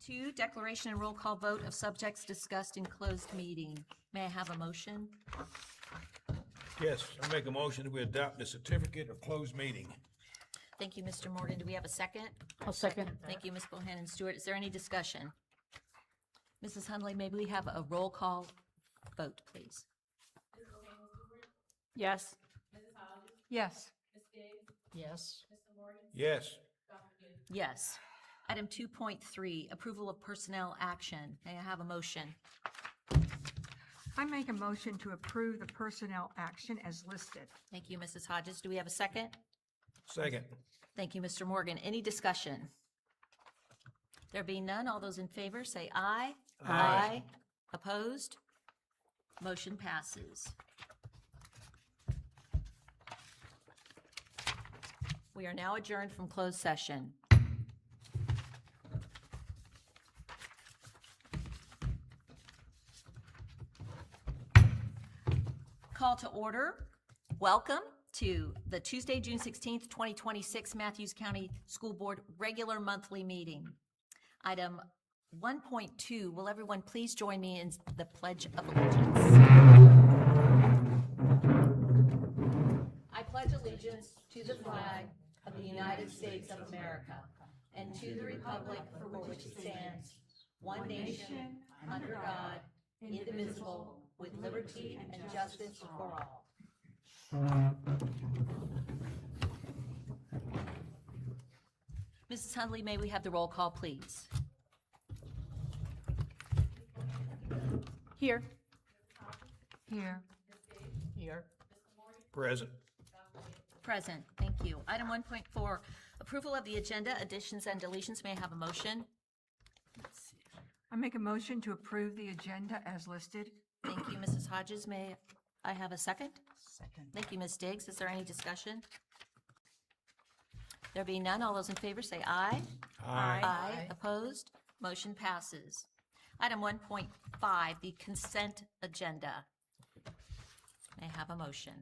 2, declaration and roll call vote of subjects discussed in closed meeting. May I have a motion? Yes, I make a motion that we adopt the certificate of closed meeting. Thank you, Mr. Morgan. Do we have a second? I'll second. Thank you, Ms. Bohannon Stewart. Is there any discussion? Mrs. Hundley, may we have a roll call vote, please? Yes. Yes. Yes. Yes, Yes. Item 2.3, approval of personnel action. May I have a motion? I make a motion to approve the personnel action as listed. Thank you, Mrs. Hodges. Do we have a second? second. Thank you, Mr. Morgan. Any discussion? There being none, all those in favor say aye. Aye. Opposed? Motion passes. We are now adjourned from closed session. Call to order. Welcome to the Tuesday, June 16th, 2026 Mathews County School Board regular monthly meeting. Item 1.2, will everyone please join me in the Pledge of Allegiance? I pledge allegiance to the flag of the United States of America and to the republic for which it stands, one nation, under God, indivisible, with liberty and justice for all. Mrs. Hundley, may we have the roll call, please? Here. Here. Here. Present. Present, thank you. Item 1.4, approval of the agenda, additions and deletions. May I have a motion? I make a motion to approve the agenda as listed. Thank you, Mrs. Hodges. May I have a second? Second. Thank you, Ms. Diggs. Is there any discussion? There being none, all those in favor say aye. Aye. Opposed? Motion passes. Item 1.5, the consent agenda. May I have a motion?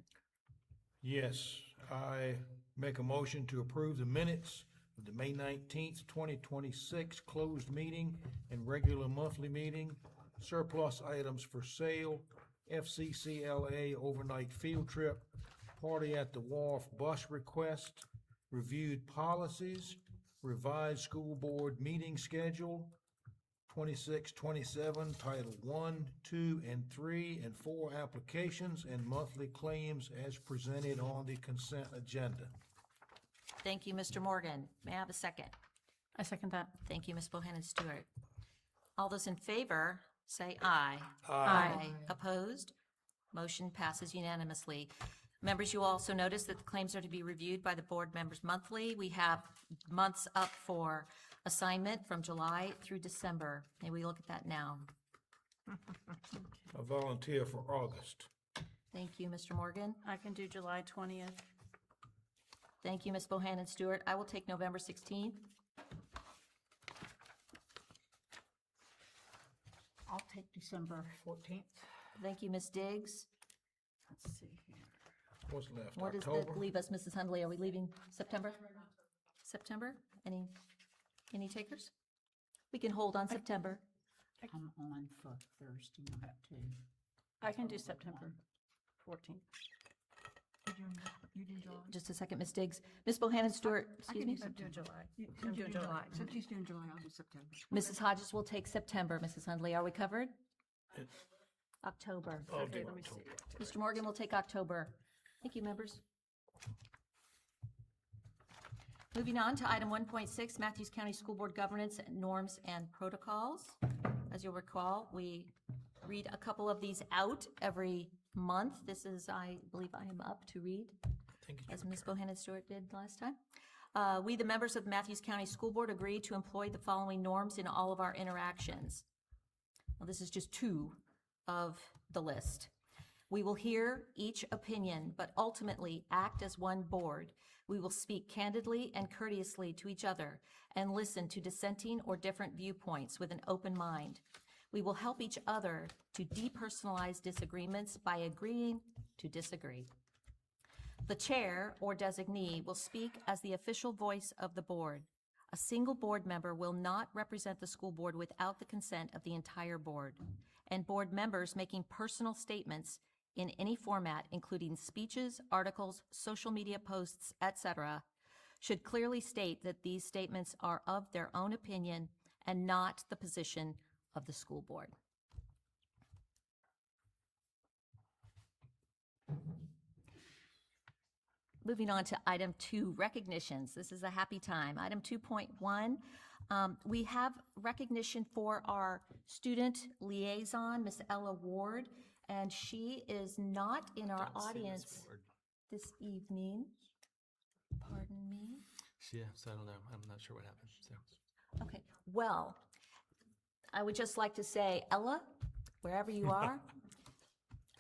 Yes, I make a motion to approve the minutes of the May 19th, 2026 closed meeting and regular monthly meeting, surplus items for sale, FCCLA overnight field trip, party at the wharf bus request, reviewed policies, revised school board meeting schedule, 26-27, Title 1, 2, and 3, and 4 applications and monthly claims as presented on the consent agenda. Thank you, Mr. Morgan. May I have a second? I second that. Thank you, Ms. Bohannon Stewart. All those in favor, say aye. Aye. Opposed? Motion passes unanimously. Members, you also notice that the claims are to be reviewed by the board members monthly. We have months up for assignment from July through December. May we look at that now? I volunteer for August. Thank you, Mr. Morgan. I can do July 20th. Thank you, Ms. Bohannon Stewart. I will take November 16th. I'll take December 14th. Thank you, Ms. Diggs. Let's see here. What's left, What does October? that leave us, Mrs. Hundley? Are we leaving September? September? Any takers? We can hold on September. I'm on for Thursday night too. I can do September 14th. You do July? Just a second, Ms. Diggs. Ms. Bohannon Stewart, excuse me. do July. I'm doing July. Since he's doing July, I'll do September. Mrs. Hodges will take September. Mrs. Hundley, are we covered? October. I'll do let me October. Mr. Morgan will take October. Thank you, members. Moving on to item 1.6, Mathews County School Board Governance, Norms, and Protocols. As you'll recall, we read a couple of these out every month. This is, I believe I am up to read, Thank you. as Ms. Bohannon Stewart did last time. We, the members of Mathews County School Board, agree to employ the following norms in all of our interactions. Well, this is just two of the list. We will hear each opinion, but ultimately act as one board. We will speak candidly and courteously to each other and listen to dissenting or different viewpoints with an open mind. We will help each other to depersonalize disagreements by agreeing to disagree. The chair or designee will speak as the official voice of the board. A single board member will not represent the school board without the consent of the entire board, and board members making personal statements in any format, including speeches, articles, social media posts, etc., should clearly state that these statements are of their own opinion and not the position of the school board. Moving on to item 2, recognitions. This is a happy time. Item 2.1, we have recognition for our student liaison, Miss Ella Ward, and she is not in our audience this evening. Pardon me. Yeah, so I don't know. I'm not sure what happened. So Okay, well, I would just like to say, Ella, wherever you are,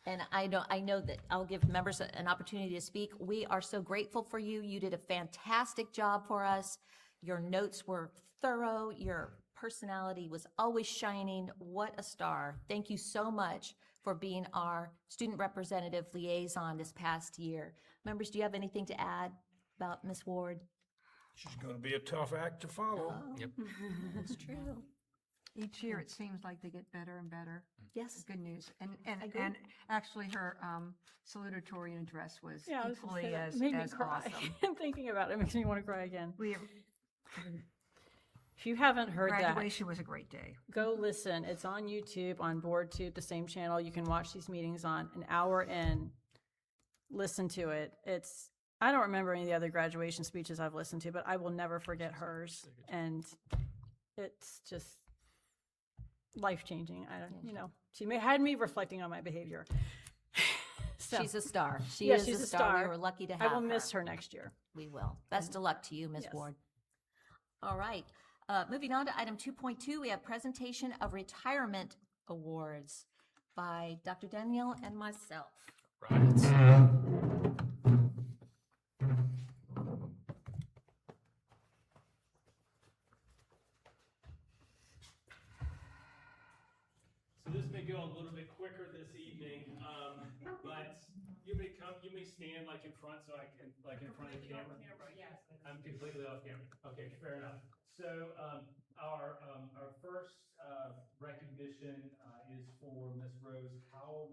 and I know that I'll give members an opportunity to speak. We are so grateful for you. You did a fantastic job for us. Your notes were thorough. Your personality was always shining. What a star. Thank you so much for being our student representative liaison this past year. Members, do you have anything to add about Miss Ward? She's gonna be a tough act to follow. Yep. That's true. Each year, it seems like they get better and better. Yes. Good news. agree. And actually, her salutatorian address was Yeah, I was gonna equally say that. as Made me cry. awesome. Thinking about it makes me want to cry again. We, If you haven't heard that, graduation was a great day. go listen. It's on YouTube, on BoardTube, the same channel. You can watch these meetings on an hour in. Listen to it. I don't remember any of the other graduation speeches I've listened to, but I will never forget hers. And it's just life-changing. She had me reflecting on my behavior. So, She's a star. She yeah, is she's a a star. star. We were lucky to have I her. will miss her next year. We will. Best of luck to you, Ms. Yes. Ward. All right. Moving on to item 2.2, we have presentation of retirement awards by Dr. Danielle and myself. right. So this may go a little bit quicker this evening, but you may stand like in front so I can, like in front of the camera. I'm completely off camera. Okay, fair enough. So, our first, recognition, is for Miss Rose Howell.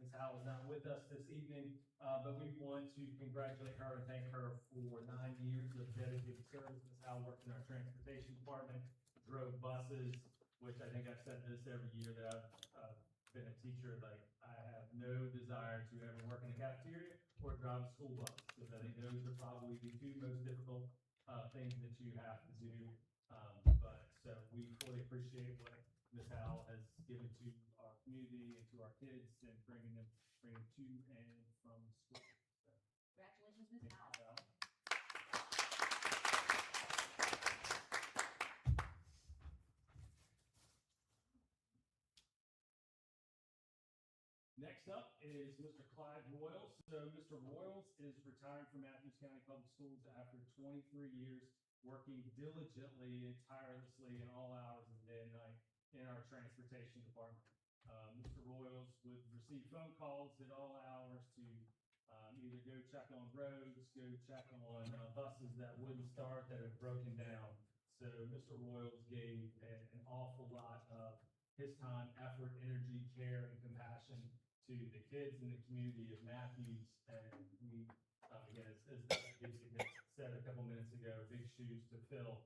Miss Howell is not with us this evening, but we want to congratulate her and thank her for 9 years of dedicated service. Miss Howell worked in our transportation department, drove buses, which I think I've said this every year that I've been a teacher, like I have no desire to ever work in a cafeteria or drive a school bus, because I think those are probably the two most difficult things that you have to do. So we fully appreciate what Ms. Howell has given to our community and to our kids and bringing to and from school. So, Congratulations, Ms. thank you, Howell. Ms. Howell. Next up is Mr. Clyde Royals. So Mr. Royals is retiring from Mathews County Public Schools after 23 years working diligently and tirelessly in all hours of the day and night in our transportation department. Mr. Royals would receive phone calls at all hours to either go check on roads, go check on buses that wouldn't start, that had broken down. So Mr. Royals gave an awful lot of his time, effort, energy, care, and compassion to the kids in the community of Mathews. And we, again, as Dr. Gibson said a couple minutes ago, big shoes to fill.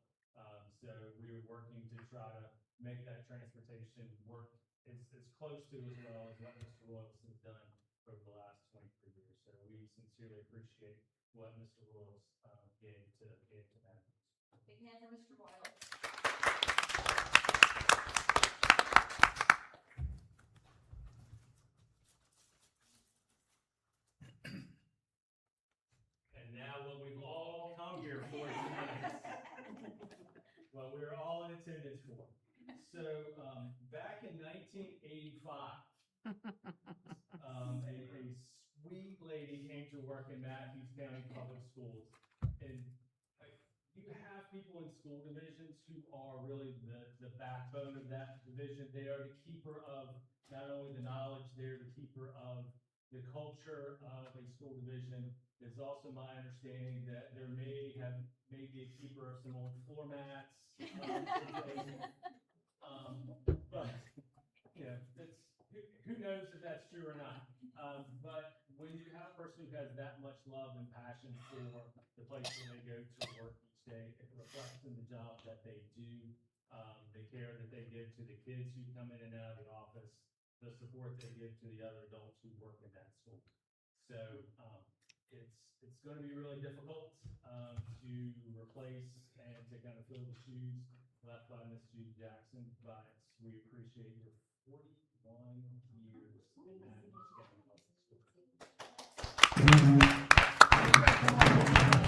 So we are working to try to make that transportation work as close to as well as what Mr. Royals has done over the last 23 years. So we sincerely appreciate what Mr. Royals gave to Mathews. Big hand for Mr. Royals. And now what we've all come here for tonight, what we're all in attendance for. So, back in 1985, a sweet lady came to work in Mathews County Public Schools. And you have people in school divisions who are really the backbone of that division. They are the keeper of not only the knowledge, they're the keeper of the culture of a school division. It's also my understanding that there may be a keeper of some old floor mats. But, you know, who knows if that's true or not. But when you have a person who has that much love and passion for the place where they go to work each day, it reflects in the job that they do, the care that they give to the kids who come in and out of the office, the support they give to the other adults who work in that school. So, it's going to be really difficult, to replace and to kind of fill the shoes left by Miss Judy Jackson, but we appreciate your 41 years in Mathews County Public Schools. Where's my new fan?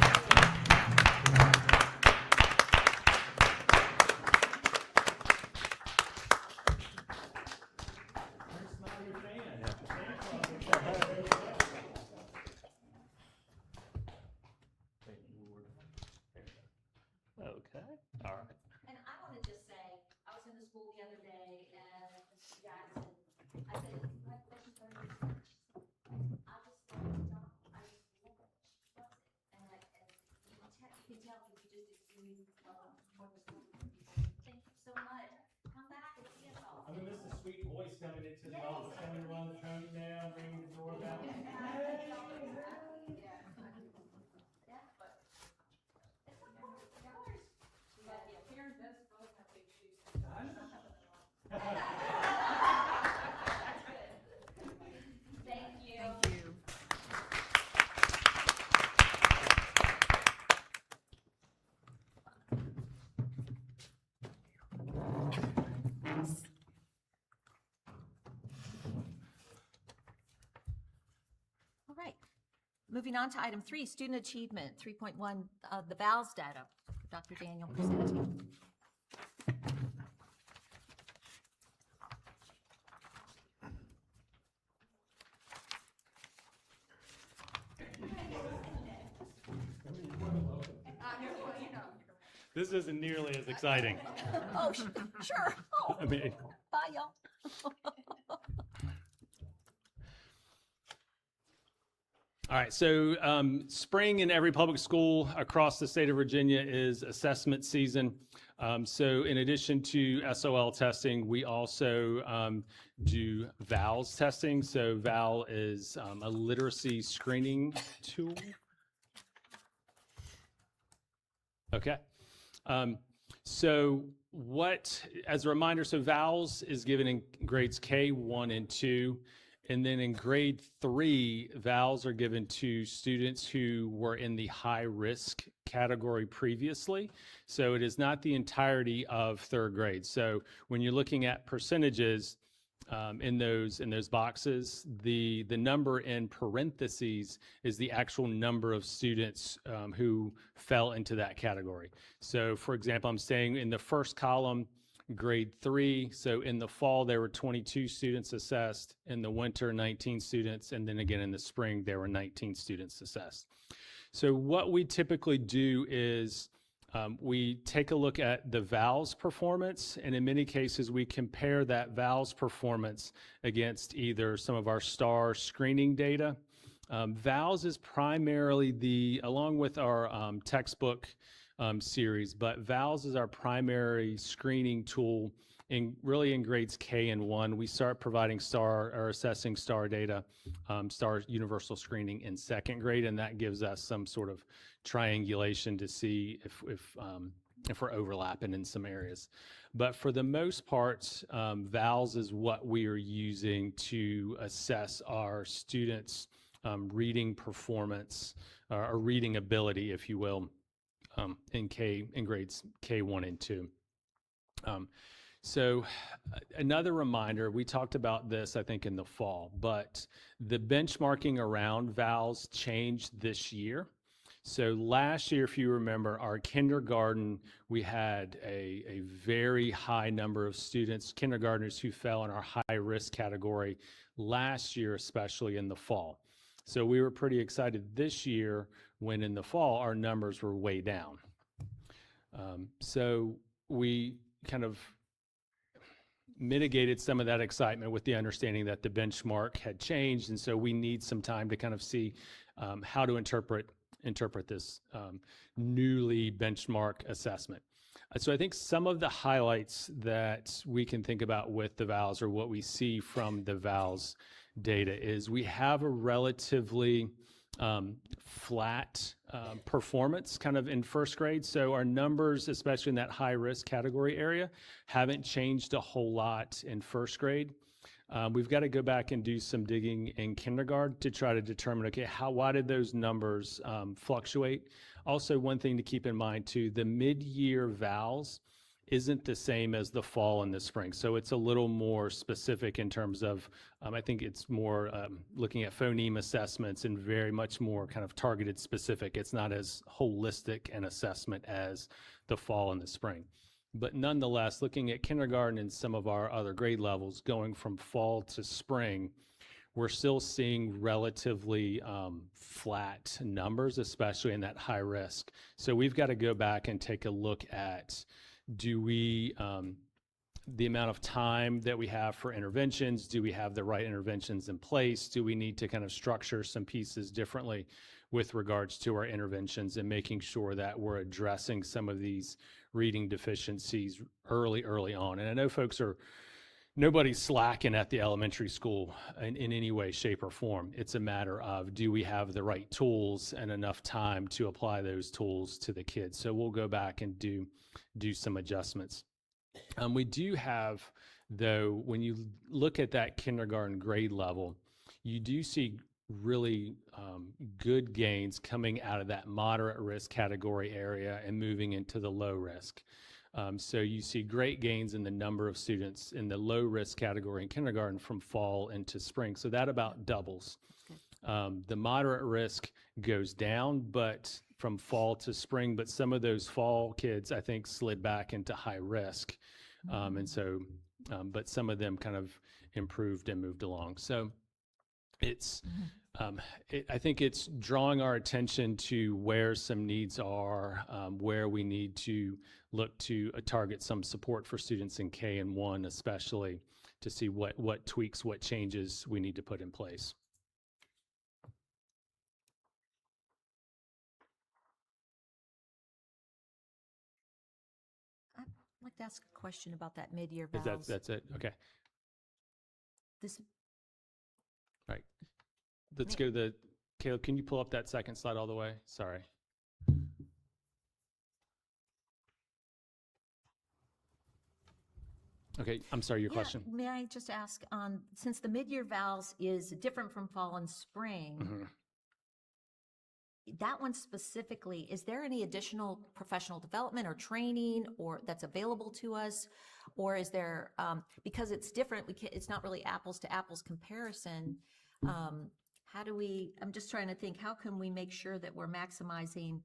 Okay, all right. And I want to just say, I was in the school the other day and Mr. Jackson, I said, congratulations on your research. I just love the job. I just love it. She loves it. And you can tell he just exudes what the school is people. Thank you so much. Come back and see us all. I'm gonna miss the sweet voice coming into the office, coming to run the phone down, ringing the doorbell. Yeah, but it's of course, of course. But yeah, Karen does both have big shoes. Thank you. Thank you. All right. Moving on to item 3, student achievement, 3.1, the VALS data. Dr. Daniel presenting. This isn't nearly as exciting. Oh, sure. Oh, I mean, bye, y'all. all right, so spring in every public school across the state of Virginia is assessment season. So in addition to SOL testing, we also do VALS testing. So VAL is a literacy screening tool. Okay. So as a reminder, so VALS is given in grades K1 and 2. And then in grade 3, VALs are given to students who were in the high risk category previously. So it is not the entirety of third grade. So when you're looking at percentages in those boxes, the number in parentheses is the actual number of students who fell into that category. So for example, I'm saying in the first column, grade 3. So in the fall, there were 22 students assessed. In the winter, 19 students. And then again in the spring, there were 19 students assessed. So what we typically do is we take a look at the VALS performance. And in many cases, we compare that VALS performance against either some of our STAR screening data. VALS is primarily along with our textbook series, but VALS is our primary screening tool in grades K and 1. We start providing STAR or assessing STAR data, STAR universal screening in second grade, and that gives us some sort of triangulation to see if we're overlapping in some areas. But for the most part, VALS is what we are using to assess our students' reading performance or reading ability, if you will, in grades K1 and 2. So another reminder, we talked about this, I think, in the fall, but the benchmarking around VALS changed this year. So last year, if you remember, our kindergarten, we had a very high number of students, kindergartners who fell in our high risk category last year, especially in the fall. So we were pretty excited this year when in the fall our numbers were way down. So we kind of mitigated some of that excitement with the understanding that the benchmark had changed. And so we need some time to kind of see how to interpret this newly benchmark assessment. So I think some of the highlights that we can think about with the VALs, or what we see from the VALs data, is we have a relatively flat performance kind of in first grade. So our numbers, especially in that high risk category area, haven't changed a whole lot in first grade. We've got to go back and do some digging in kindergarten to try to determine, okay, why did those numbers fluctuate? Also, one thing to keep in mind too, the mid-year VALs isn't the same as the fall and the spring. So it's a little more specific in terms of, I think it's more looking at phoneme assessments and very much more kind of targeted specific. It's not as holistic an assessment as the fall and the spring. But nonetheless, looking at kindergarten and some of our other grade levels, going from fall to spring, we're still seeing relatively flat numbers, especially in that high risk. So we've got to go back and take a look at, do we, the amount of time that we have for interventions, do we have the right interventions in place? Do we need to kind of structure some pieces differently with regards to our interventions and making sure that we're addressing some of these reading deficiencies early on? And I know nobody's slacking at the elementary school in any way, shape, or form. It's a matter of, do we have the right tools and enough time to apply those tools to the kids? So we'll go back and do some adjustments. We do have, though, when you look at that kindergarten grade level, you do see really good gains coming out of that moderate risk category area and moving into the low risk. So you see great gains in the number of students in the low risk category in kindergarten from fall into spring. So that about doubles. The moderate risk goes down, but from fall to spring, but some of those fall kids, I think, slid back into high risk. And so, but some of them kind of improved and moved along. So it's, I think it's drawing our attention to where some needs are, where we need to look to target some support for students in K and 1, especially to see what tweaks, what changes we need to put in place. I'd like to ask a question about that mid-year VALs. That's it? Okay. This, Right. Let's go to the, Caleb, can you pull up that second slide all the way? Sorry. Okay, I'm sorry, your question. May I just ask, since the mid-year VALs is different from fall and spring, that one specifically, is there any additional professional development or training or that's available to us? Or is there, because it's different, it's not really apples to apples comparison. How do we, I'm just trying to think, how can we make sure that we're maximizing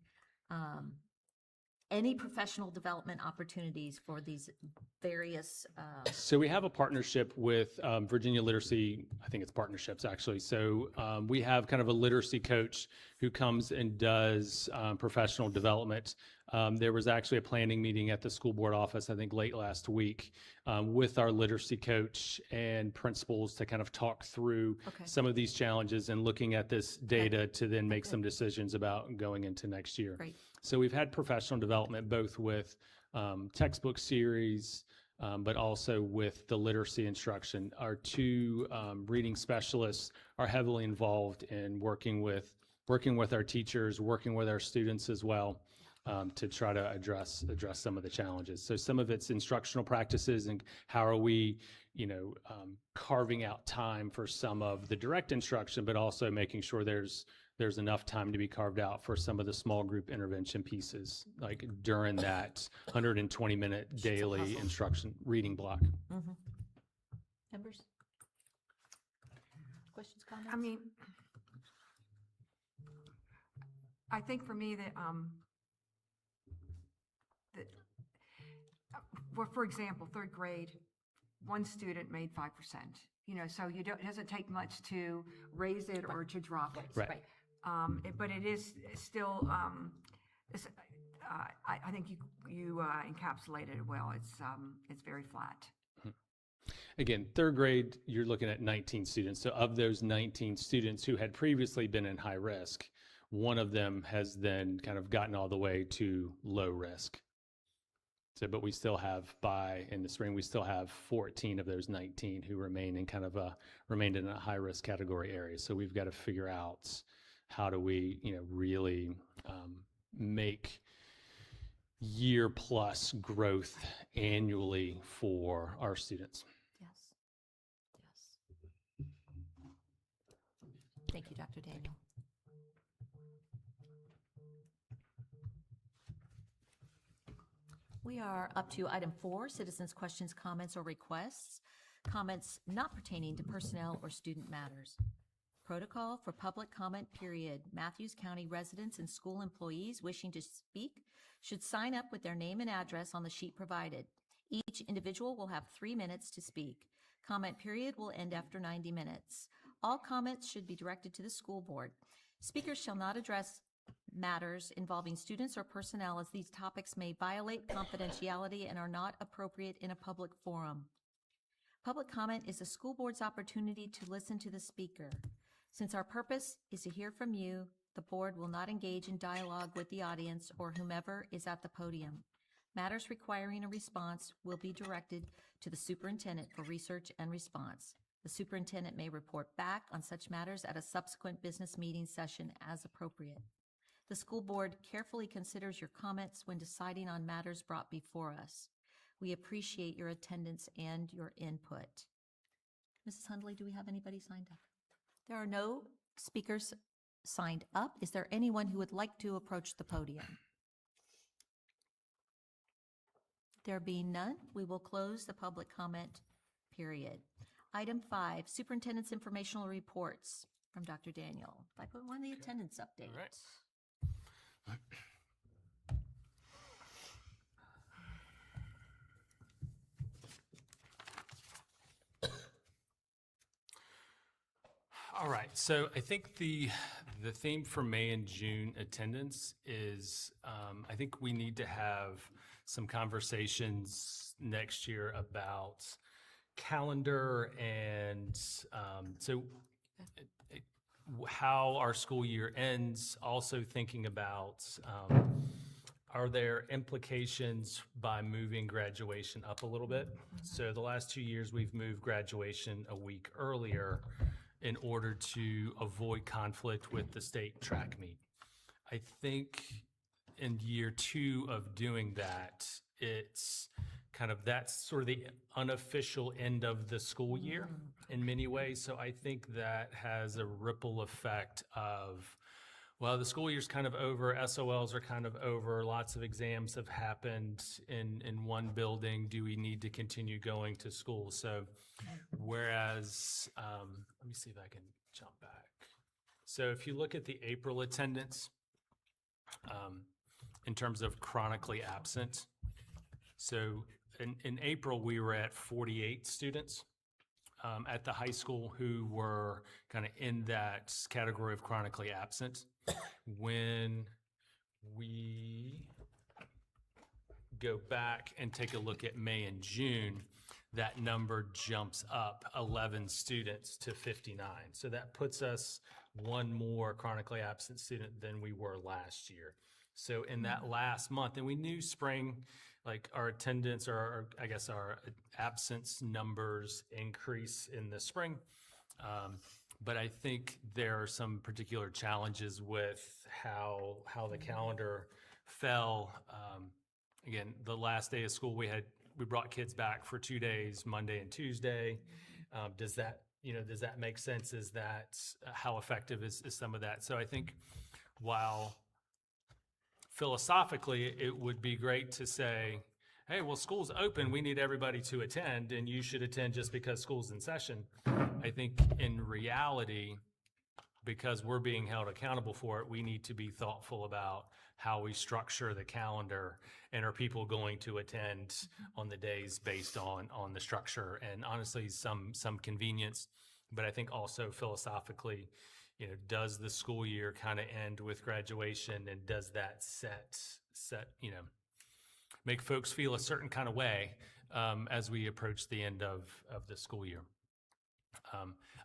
any professional development opportunities for these various? So we have a partnership with Virginia Literacy, I think it's partnerships actually. So we have kind of a literacy coach who comes and does professional development. There was actually a planning meeting at the school board office, I think late last week, with our literacy coach and principals to kind of talk through some of these challenges and looking at this data to then make some decisions about going into next year. Great. So we've had professional development both with textbook series, but also with the literacy instruction. Our two reading specialists are heavily involved in working with our teachers, working with our students as well, to try to address some of the challenges. So some of it's instructional practices and how are we, carving out time for some of the direct instruction, but also making sure there's enough time to be carved out for some of the small group intervention pieces, like during that 120-minute daily instruction reading block. Members? Questions, comments? I mean, I think for me that, for example, third grade, one student made 5%. So it doesn't take much to raise it or to drop it. Right. But it is still, I think you encapsulated it well. It's very flat. again, third grade, you're looking at 19 students. So of those 19 students who had previously been in high risk, one of them has then kind of gotten all the way to low risk. So, but we still have in the spring, we still have 14 of those 19 who remain in kind of remained in a high risk category area. So we've got to figure out how do we, really make year plus growth annually for our students. Yes. Yes. Thank you, Dr. Daniel. We are up to item 4, citizens' questions, comments, or requests. Comments not pertaining to personnel or student matters. Protocol for public comment period. Mathews County residents and school employees wishing to speak should sign up with their name and address on the sheet provided. Each individual will have 3 minutes to speak. Comment period will end after 90 minutes. All comments should be directed to the school board. Speakers shall not address matters involving students or personnel, as these topics may violate confidentiality and are not appropriate in a public forum. Public comment is the school board's opportunity to listen to the speaker. Since our purpose is to hear from you, the board will not engage in dialogue with the audience or whomever is at the podium. Matters requiring a response will be directed to the superintendent for research and response. The superintendent may report back on such matters at a subsequent business meeting session as appropriate. The school board carefully considers your comments when deciding on matters brought before us. We appreciate your attendance and your input. Mrs. Hundley, do we have anybody signed up? There are no speakers signed up. Is there anyone who would like to approach the podium? There being none, we will close the public comment period. Item 5, superintendent's informational reports from Dr. Daniel. 5.1, the attendance update. All right. All right, so I think the theme for May and June attendance is I think we need to have some conversations next year about calendar and how our school year ends, also thinking about are there implications by moving graduation up a little bit? So the last 2 years, we've moved graduation a week earlier in order to avoid conflict with the state track meet. I think in year 2 of doing that, it's kind of that's sort of the unofficial end of the school year in many ways. So I think that has a ripple effect of, well, the school year's kind of over, SOLs are kind of over, lots of exams have happened in one building. Do we need to continue going to school? So whereas, let me see if I can jump back. So if you look at the April attendance, in terms of chronically absent, so in April, we were at 48 students at the high school who were kind of in that category of chronically absent. When we go back and take a look at May and June, that number jumps up 11 students to 59. So that puts us one more chronically absent student than we were last year. So in that last month, and we knew spring, like our attendance or I guess our absence numbers increase in the spring. But I think there are some particular challenges with how the calendar fell. Again, the last day of school, we brought kids back for 2 days, Monday and Tuesday. Does that make sense? Is that how effective is some of that? So I think while philosophically, it would be great to say, hey, well, school's open, we need everybody to attend, and you should attend just because school's in session. I think in reality, because we're being held accountable for it, we need to be thoughtful about how we structure the calendar, and are people going to attend on the days based on the structure, and honestly, some convenience, but I think also philosophically, does the school year kind of end with graduation, and does that set make folks feel a certain kind of way as we approach the end of the school year.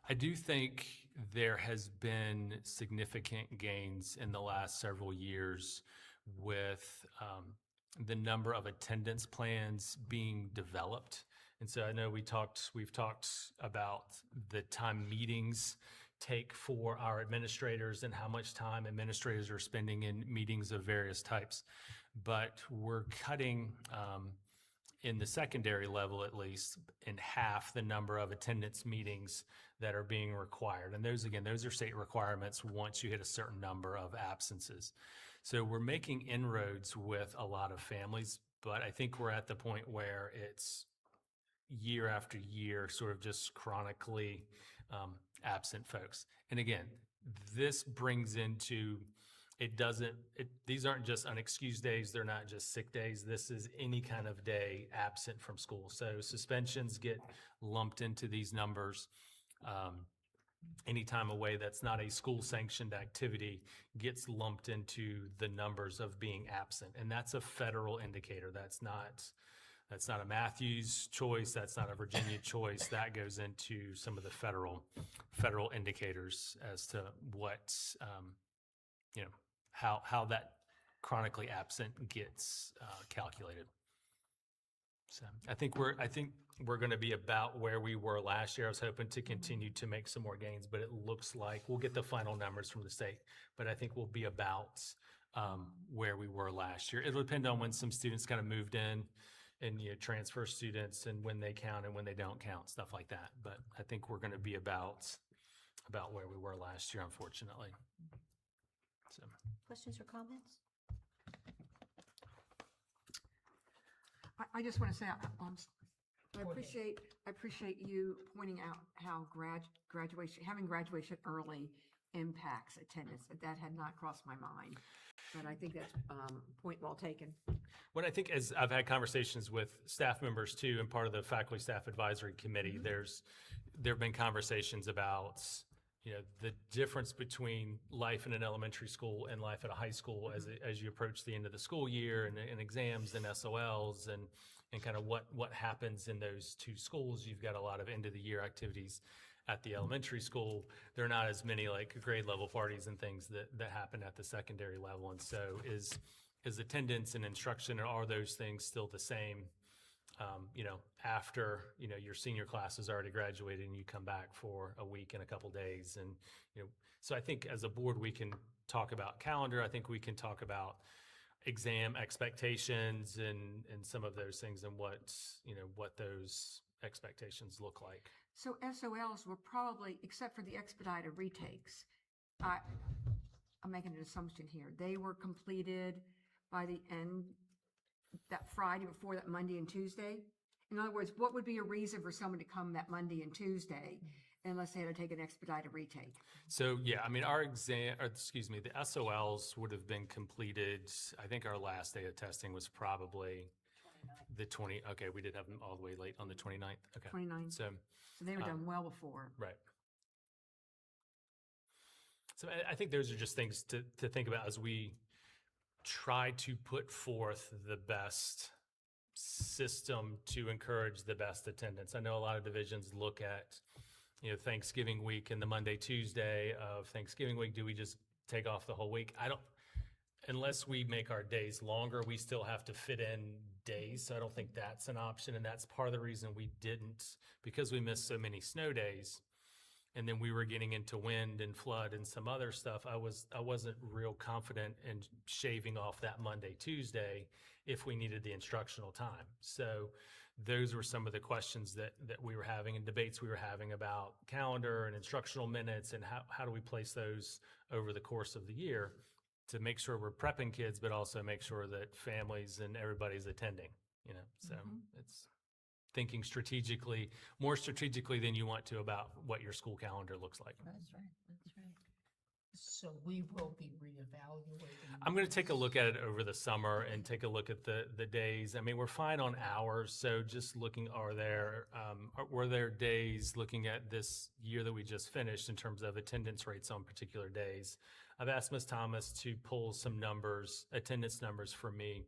I do think there has been significant gains in the last several years with the number of attendance plans being developed. And so I know we've talked about the time meetings take for our administrators and how much time administrators are spending in meetings of various types. But we're cutting, in the secondary level at least, in half the number of attendance meetings that are being required. And those are state requirements once you hit a certain number of absences. So we're making inroads with a lot of families, but I think we're at the point where it's year after year, sort of just chronically absent folks. And again, this brings into, these aren't just unexcused days, they're not just sick days, this is any kind of day absent from school. So suspensions get lumped into these numbers. Any time away that's not a school sanctioned activity gets lumped into the numbers of being absent. And that's a federal indicator. That's not a Mathews choice. That's not a Virginia choice. That goes into some of the federal indicators as to what, how that chronically absent gets calculated. So I think we're going to be about where we were last year. I was hoping to continue to make some more gains, but it looks like we'll get the final numbers from the state. But I think we'll be about where we were last year. It'll depend on when some students kind of moved in and transfer students and when they count and when they don't count, stuff like that. But I think we're going to be about where we were last year, unfortunately. So. Questions or comments? I just want to say, I appreciate you pointing out how having graduation early impacts attendance. That had not crossed my mind, but I think that's point well taken. What I think is, I've had conversations with staff members too, and part of the faculty staff advisory committee, there have been conversations about the difference between life in an elementary school and life at a high school as you approach the end of the school year and exams and SOLs and kind of what happens in those two schools. You've got a lot of end of the year activities at the elementary school. There are not as many like grade level parties and things that happen at the secondary level. And so is attendance and instruction, are those things still the same? After, your senior class has already graduated and you come back for a week and a couple days. And, so I think as a board, we can talk about calendar. I think we can talk about exam expectations and some of those things and what those expectations look like. So SOLs were probably, except for the expedited retakes, I'm making an assumption here, they were completed by the end, that Friday before that Monday and Tuesday? In other words, what would be a reason for someone to come that Monday and Tuesday unless they had to take an expedited retake? So, yeah, I mean, the SOLs would have been completed, I think our last day of testing was probably the 20, okay, we did have them all the way late on the 29th. Okay. 29th. So they were done well before. Right. So I think those are just things to think about as we try to put forth the best system to encourage the best attendance. I know a lot of divisions look at, Thanksgiving week and the Monday, Tuesday of Thanksgiving week. Do we just take off the whole week? Unless we make our days longer, we still have to fit in days. So I don't think that's an option. And that's part of the reason we didn't, because we missed so many snow days. And then we were getting into wind and flood and some other stuff. I wasn't real confident in shaving off that Monday, Tuesday if we needed the instructional time. So those were some of the questions that we were having and debates we were having about calendar and instructional minutes and how do we place those over the course of the year to make sure we're prepping kids, but also make sure that families and everybody's attending, So it's thinking strategically, more strategically than you want to about what your school calendar looks like. That's right. So we will be reevaluating. I'm going to take a look at it over the summer and take a look at the days. I mean, we're fine on hours. So just looking, were there days looking at this year that we just finished in terms of attendance rates on particular days? I've asked Ms. Thomas to pull some numbers, attendance numbers for me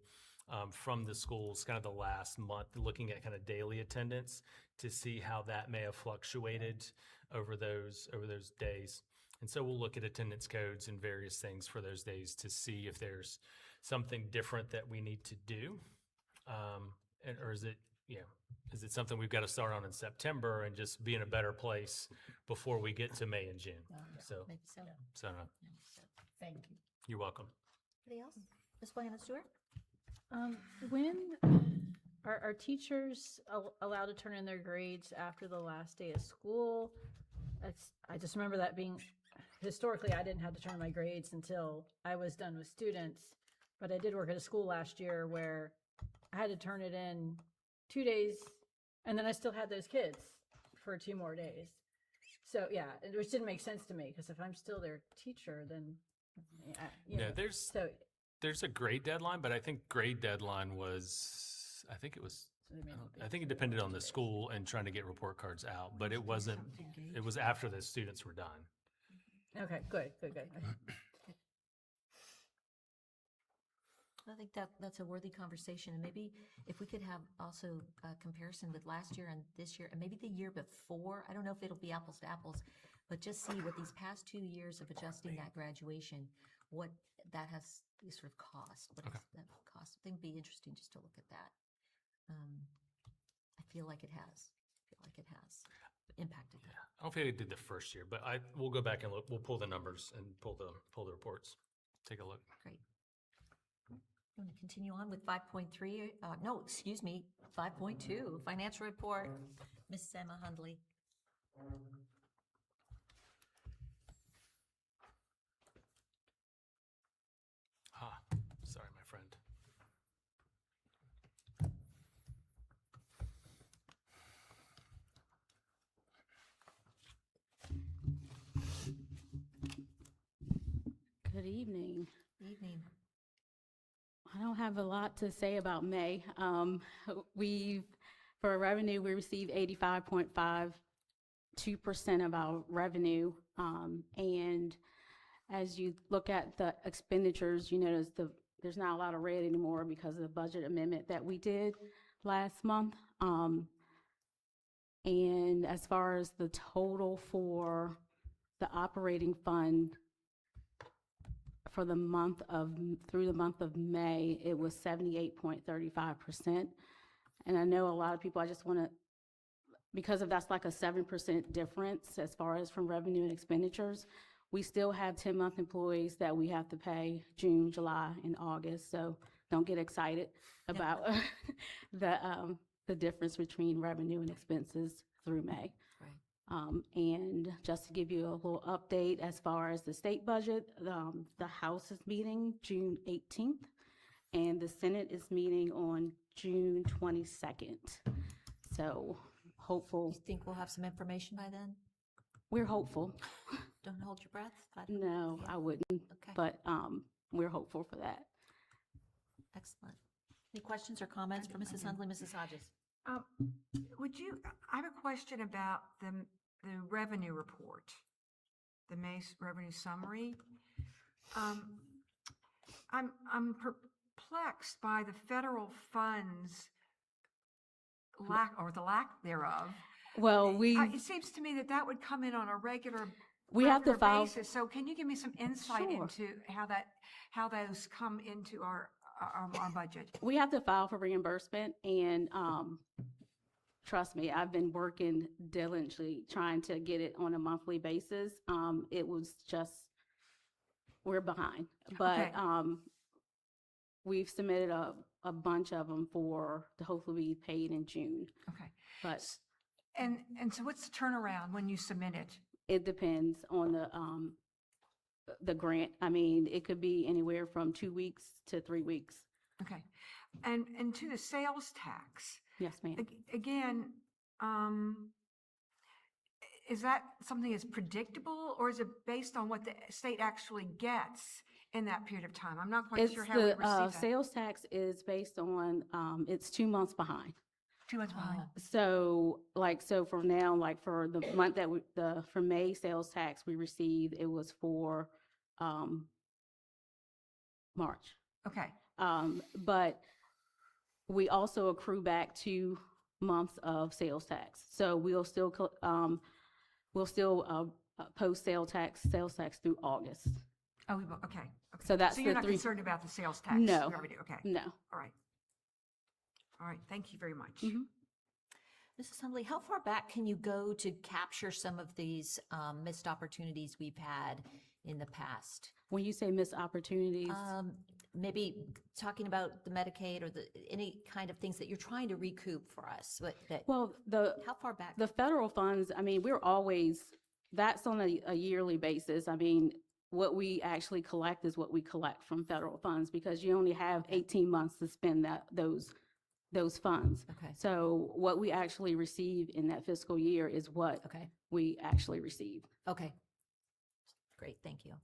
from the schools, kind of the last month, looking at kind of daily attendance to see how that may have fluctuated over those days. And so we'll look at attendance codes and various things for those days to see if there's something different that we need to do. Or is it something we've got to start on in September and just be in a better place before we get to May and June? So, Maybe so. so I don't know. Thank you. You're welcome. Anybody else? Ms. Bohanna Stewart? When are teachers allowed to turn in their grades after the last day of school? I just remember that being, historically, I didn't have to turn in my grades until I was done with students. But I did work at a school last year where I had to turn it in 2 days, and then I still had those kids for 2 more days. So, yeah, which didn't make sense to me, because if I'm still their teacher, then, There's a grade deadline, but I think grade deadline was, I think it depended on the school and trying to get report cards out, but it was after the students were done. Okay, good. I think that's a worthy conversation, and maybe if we could have also a comparison with last year and this year, and maybe the year before, I don't know if it'll be apples to apples, but just see what these past 2 years of adjusting that graduation, what that has sort of cost, what is that cost? I think it'd be interesting just to look at that. I feel like it has impacted. Yeah, I don't think it did the first year, but we'll go back and look. We'll pull the numbers and pull the reports. Take a look. Great. I'm going to continue on with 5.3, 5.2, financial report. Ms. Emma Hundley. Sorry, my friend. Good evening. Evening. I don't have a lot to say about May. For revenue, we received 85.52% of our revenue. And as you look at the expenditures, you notice there's not a lot of red anymore because of the budget amendment that we did last month. And as far as the total for the operating fund, through the month of May, it was 78.35%. And I know a lot of people, I just want to, because of that's like a 7% difference as far as from revenue and expenditures, we still have 10-month employees that we have to pay June, July, and August. So don't get excited about the difference between revenue and expenses through May. Right. And just to give you a little update as far as the state budget, the House is meeting June 18th, and the Senate is meeting on June 22nd. So hopeful. You think we'll have some information by then? We're hopeful. Don't hold your breath. No, I wouldn't. Okay. But we're hopeful for that. Excellent. Any questions or comments for Mrs. Hundley, Mrs. Hodges? I have a question about the revenue report, the May revenue summary. I'm perplexed by the federal funds lack thereof. Well, it seems to me that would come in on a regular have to file basis. So can you give me some insight Sure. into how those come into our budget? We have to file for reimbursement, and trust me, I've been working diligently trying to get it on a monthly basis. It was just, we're behind, but Okay. We've submitted a bunch of them to hopefully be paid in June. Okay. But And so what's the turnaround when you submit it? it depends on the grant. I mean, it could be anywhere from 2 weeks to 3 weeks. Okay. And to the sales tax, Yes, ma'am. again, is that something that's predictable, or is it based on what the state actually gets in that period of time? I'm not quite It's sure how we the receive that. sales tax is based on, it's 2 months behind. 2 months behind. So for now, like for the month that for May sales tax we received, it was for March. Okay. But we also accrue back 2 months of sales tax. So we'll still, post sales tax through August. Oh, okay. So that's So you're the not three- concerned about the sales tax? No. You already- Okay, No. all right. All right, thank you very much. Mhm. Mrs. Hundley, how far back can you go to capture some of these missed opportunities we've had in the past? When you say missed opportunities, Maybe talking about the Medicaid or any kind of things that you're trying to recoup for us. well, How far back? the federal funds, I mean, that's on a yearly basis. I mean, what we actually collect is what we collect from federal funds, because you only have 18 months to spend those funds. Okay. So what we actually receive in that fiscal year is what Okay. we actually receive. Okay. Great, thank you.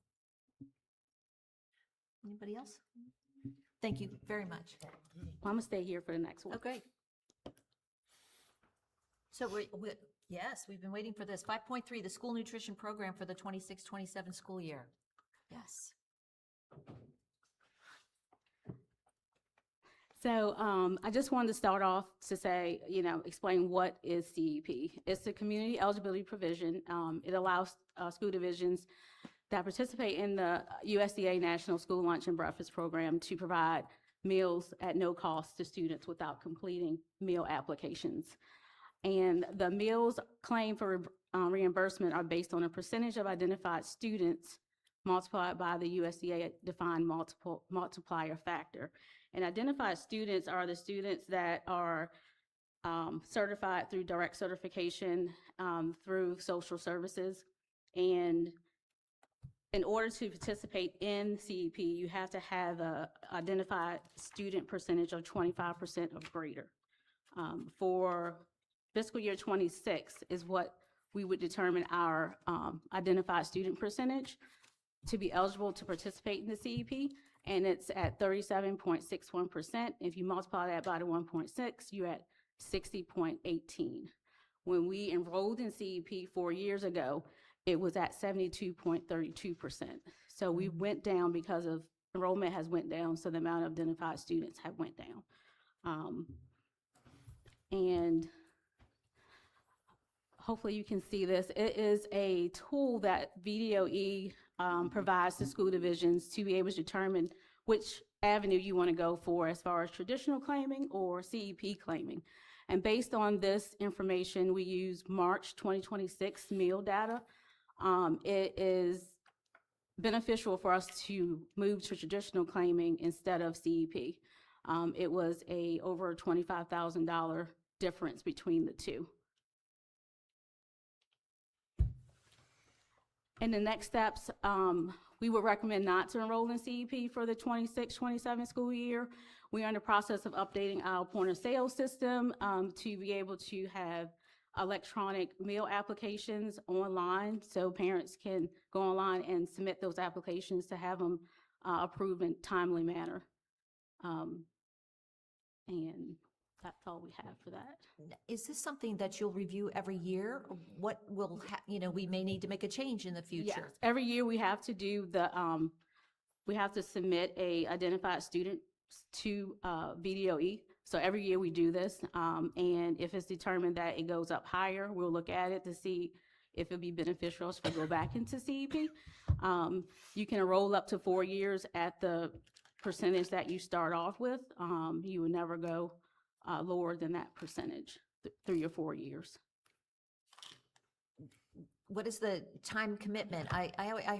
Anybody else? Thank you very much. Well, I'm gonna stay here for the next one. Oh, great. So yes, we've been waiting for this. 5.3, the school nutrition program for the 26-27 school year. Yes. So I just wanted to start off to say, explain what is CEP. It's a community eligibility provision. It allows school divisions that participate in the USDA National School Lunch and Breakfast Program to provide meals at no cost to students without completing meal applications. And the meals claimed for reimbursement are based on a percentage of identified students multiplied by the USDA-defined multiplier factor. And identified students are the students that are certified through direct certification through social services. And in order to participate in CEP, you have to have a identified student percentage of 25% or greater. For fiscal year 26 is what we would determine our identified student percentage to be eligible to participate in the CEP, and it's at 37.61%. If you multiply that by the 1.6, you're at 60.18. When we enrolled in CEP 4 years ago, it was at 72.32%. So we went down because of enrollment has went down, so the amount of identified students have went down. And hopefully you can see this. It is a tool that VDOE provides to school divisions to be able to determine which avenue you want to go for as far as traditional claiming or CEP claiming. And based on this information, we use March 2026 meal data. It is beneficial for us to move to traditional claiming instead of CEP. It was over a $25,000 difference between the two. And the next steps, we would recommend not to enroll in CEP for the 26-27 school year. We are in the process of updating our point of sale system to be able to have electronic meal applications online, so parents can go online and submit those applications to have them approved in a timely manner. And that's all we have for that. Is this something that you'll review every year? What will, we may need to make a change in the future? Yes, every year we have to do we have to submit a identified student to VDOE. So every year we do this, and if it's determined that it goes up higher, we'll look at it to see if it'd be beneficial to go back into CEP. You can enroll up to 4 years at the percentage that you start off with. You would never go lower than that percentage through your 4 years. What is the time commitment? I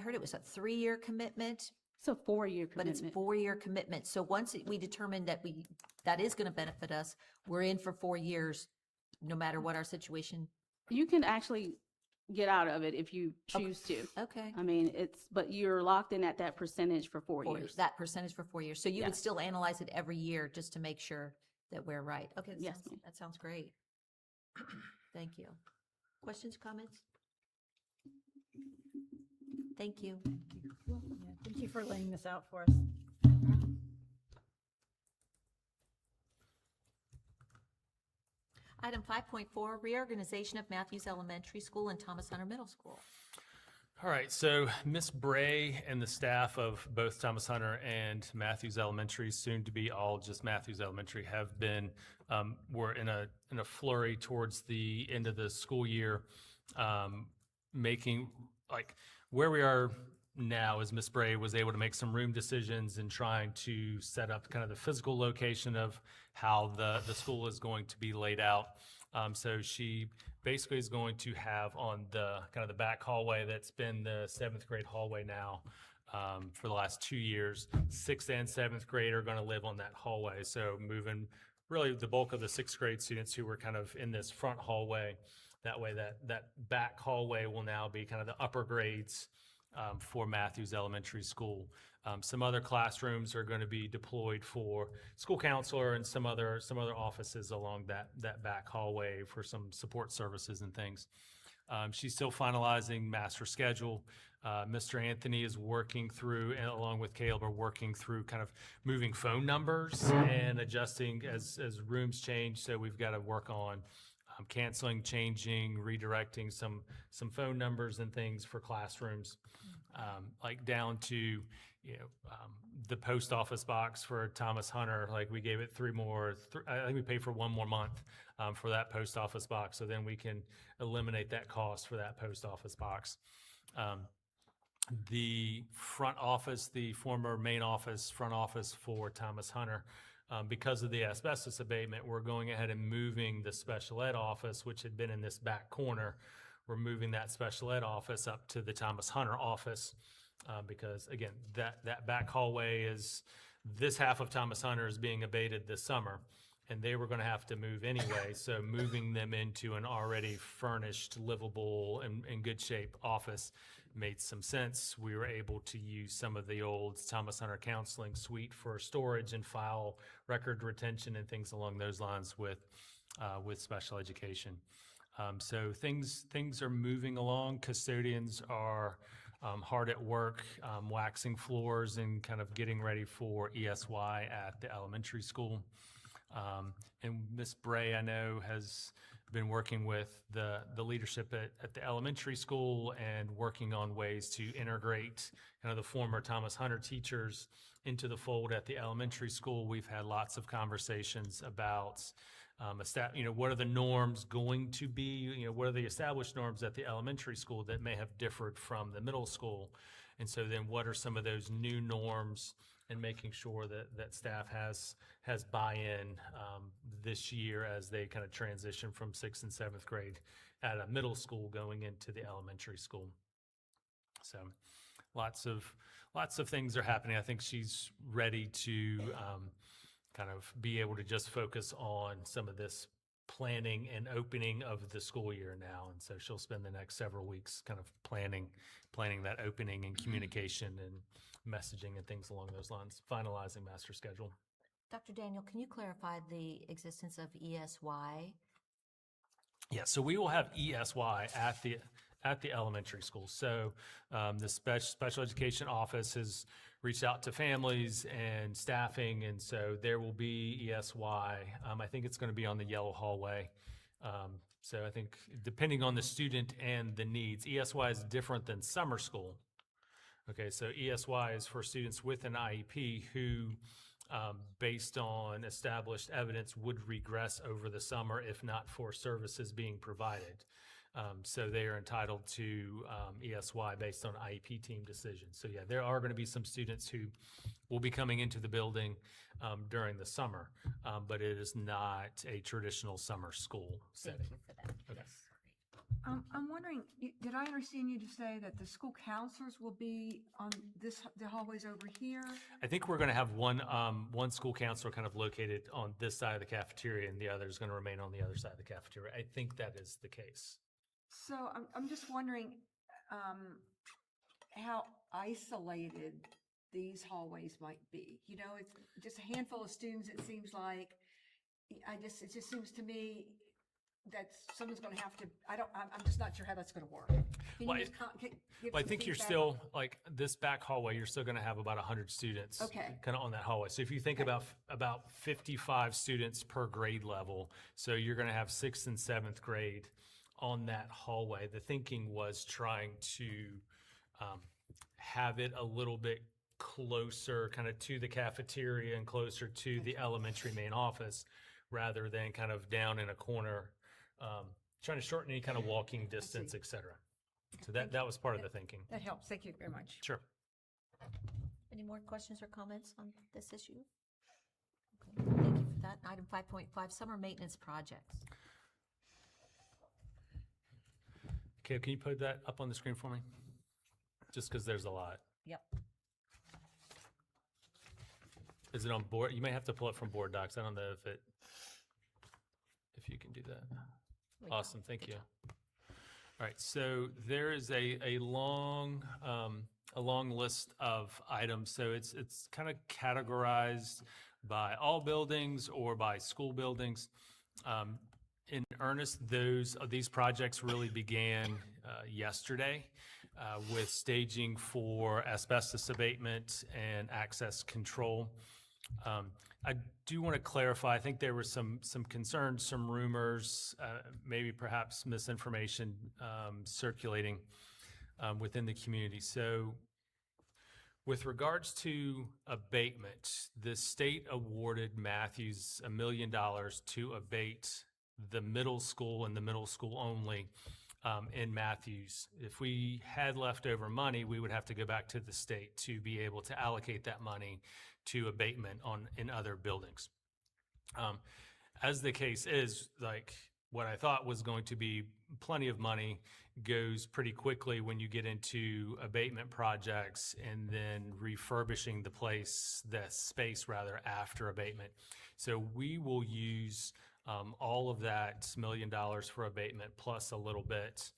heard it was a 3-year commitment, It's a 4-year but it's commitment. 4-year commitment. So once we determine that is going to benefit us, we're in for 4 years, no matter what our situation. You can actually get out of it if you choose to. Okay. I mean, but you're locked in at that percentage for 4 years. That percentage for 4 years. So you would Yes. still analyze it every year just to make sure that we're right. Okay. Yes, ma'am. That sounds great. Thank you. Questions, comments? Thank you. Yeah, thank you for laying this out for us. Item 5.4, reorganization of Mathews Elementary School and Thomas Hunter Middle School. All right, so Miss Bray and the staff of both Thomas Hunter and Mathews Elementary, soon to be all just Mathews Elementary, have been, we're in a flurry towards the end of the school year, making, like, where we are now is Miss Bray was able to make some room decisions and trying to set up kind of the physical location of how the school is going to be laid out. So she basically is going to have on the kind of the back hallway that's been the 7th grade hallway now for the last 2 years. 6th and 7th grade are going to live on that hallway. So moving really the bulk of the 6th grade students who were kind of in this front hallway. That way that back hallway will now be kind of the upper grades for Mathews Elementary School. Some other classrooms are going to be deployed for school counselor and some other offices along that back hallway for some support services and things. She's still finalizing master schedule. Mr. Anthony is working through, and along with Caleb, are working through kind of moving phone numbers and adjusting as rooms change. So we've got to work on canceling, changing, redirecting some phone numbers and things for classrooms, like down to, the post office box for Thomas Hunter. Like we gave it I think we paid for 1 more month for that post office box. So then we can eliminate that cost for that post office box. The front office, the former main office, front office for Thomas Hunter, because of the asbestos abatement, we're going ahead and moving the special ed office, which had been in this back corner. We're moving that special ed office up to the Thomas Hunter office because, again, that back hallway is, this half of Thomas Hunter is being abated this summer, and they were going to have to move anyway. So moving them into an already furnished, livable, and in good shape office made some sense. We were able to use some of the old Thomas Hunter counseling suite for storage and file record retention and things along those lines with special education. So things are moving along. Custodians are hard at work, waxing floors and kind of getting ready for ESY at the elementary school. And Miss Bray, I know, has been working with the leadership at the elementary school and working on ways to integrate kind of the former Thomas Hunter teachers into the fold at the elementary school. We've had lots of conversations about what are the norms going to be? What are the established norms at the elementary school that may have differed from the middle school? And so then what are some of those new norms, and making sure that staff has buy-in this year as they kind of transition from 6th and 7th grade at a middle school going into the elementary school. So lots of things are happening. I think she's ready to kind of be able to just focus on some of this planning and opening of the school year now. And so she'll spend the next several weeks kind of planning that opening and communication and messaging and things along those lines, finalizing master schedule. Dr. Daniel, can you clarify the existence of ESY? Yeah, so we will have ESY at the elementary school. So the special education office has reached out to families and staffing, and so there will be ESY. I think it's going to be on the yellow hallway. So I think depending on the student and the needs, ESY is different than summer school. Okay, so ESY is for students with an IEP who, based on established evidence, would regress over the summer if not for services being provided. So they are entitled to ESY based on IEP team decisions. So yeah, there are going to be some students who will be coming into the building during the summer, but it is not a traditional summer school setting. Thank you for that. Okay. Yes. I'm wondering, did I understand you to say that the school counselors will be on the hallways over here? I think we're going to have one school counselor kind of located on this side of the cafeteria, and the other is going to remain on the other side of the cafeteria. I think that is the case. So I'm just wondering how isolated these hallways might be. It's just a handful of students, it seems like. It just seems to me that someone's going to have to, I'm just not sure how that's going to work. Can Well, you just give Well, I some think you're feedback? still, like, this back hallway, you're still going to have about 100 students Okay. kind of on that hallway. So if you think about 55 students per grade level, so you're going to have 6th and 7th grade on that hallway. The thinking was trying to have it a little bit closer kind of to the cafeteria and closer to the elementary main office rather than kind of down in a corner, trying to shorten any kind of walking distance, et cetera. So that was part of the thinking. That helps. Thank you very much. Sure. Any more questions or comments on this issue? Okay, thank you for that. Item 5.5, summer maintenance projects. Okay, can you put that up on the screen for me? Just because there's a lot. Yep. Is it on board? You may have to pull it from board docs. I don't know if you can do that. Awesome, thank you. All right, so there is a long list of items. So it's kind of categorized by all buildings or by school buildings. In earnest, these projects really began yesterday with staging for asbestos abatement and access control. I do want to clarify, I think there were some concerns, some rumors, maybe perhaps misinformation circulating within the community. So with regards to abatement, the state awarded Mathews $1 million to abate the middle school and the middle school only in Mathews. If we had leftover money, we would have to go back to the state to be able to allocate that money to abatement in other buildings. As the case is, like what I thought was going to be plenty of money goes pretty quickly when you get into abatement projects and then refurbishing the space rather after abatement. So we will use all of that $1 million for abatement plus a little bit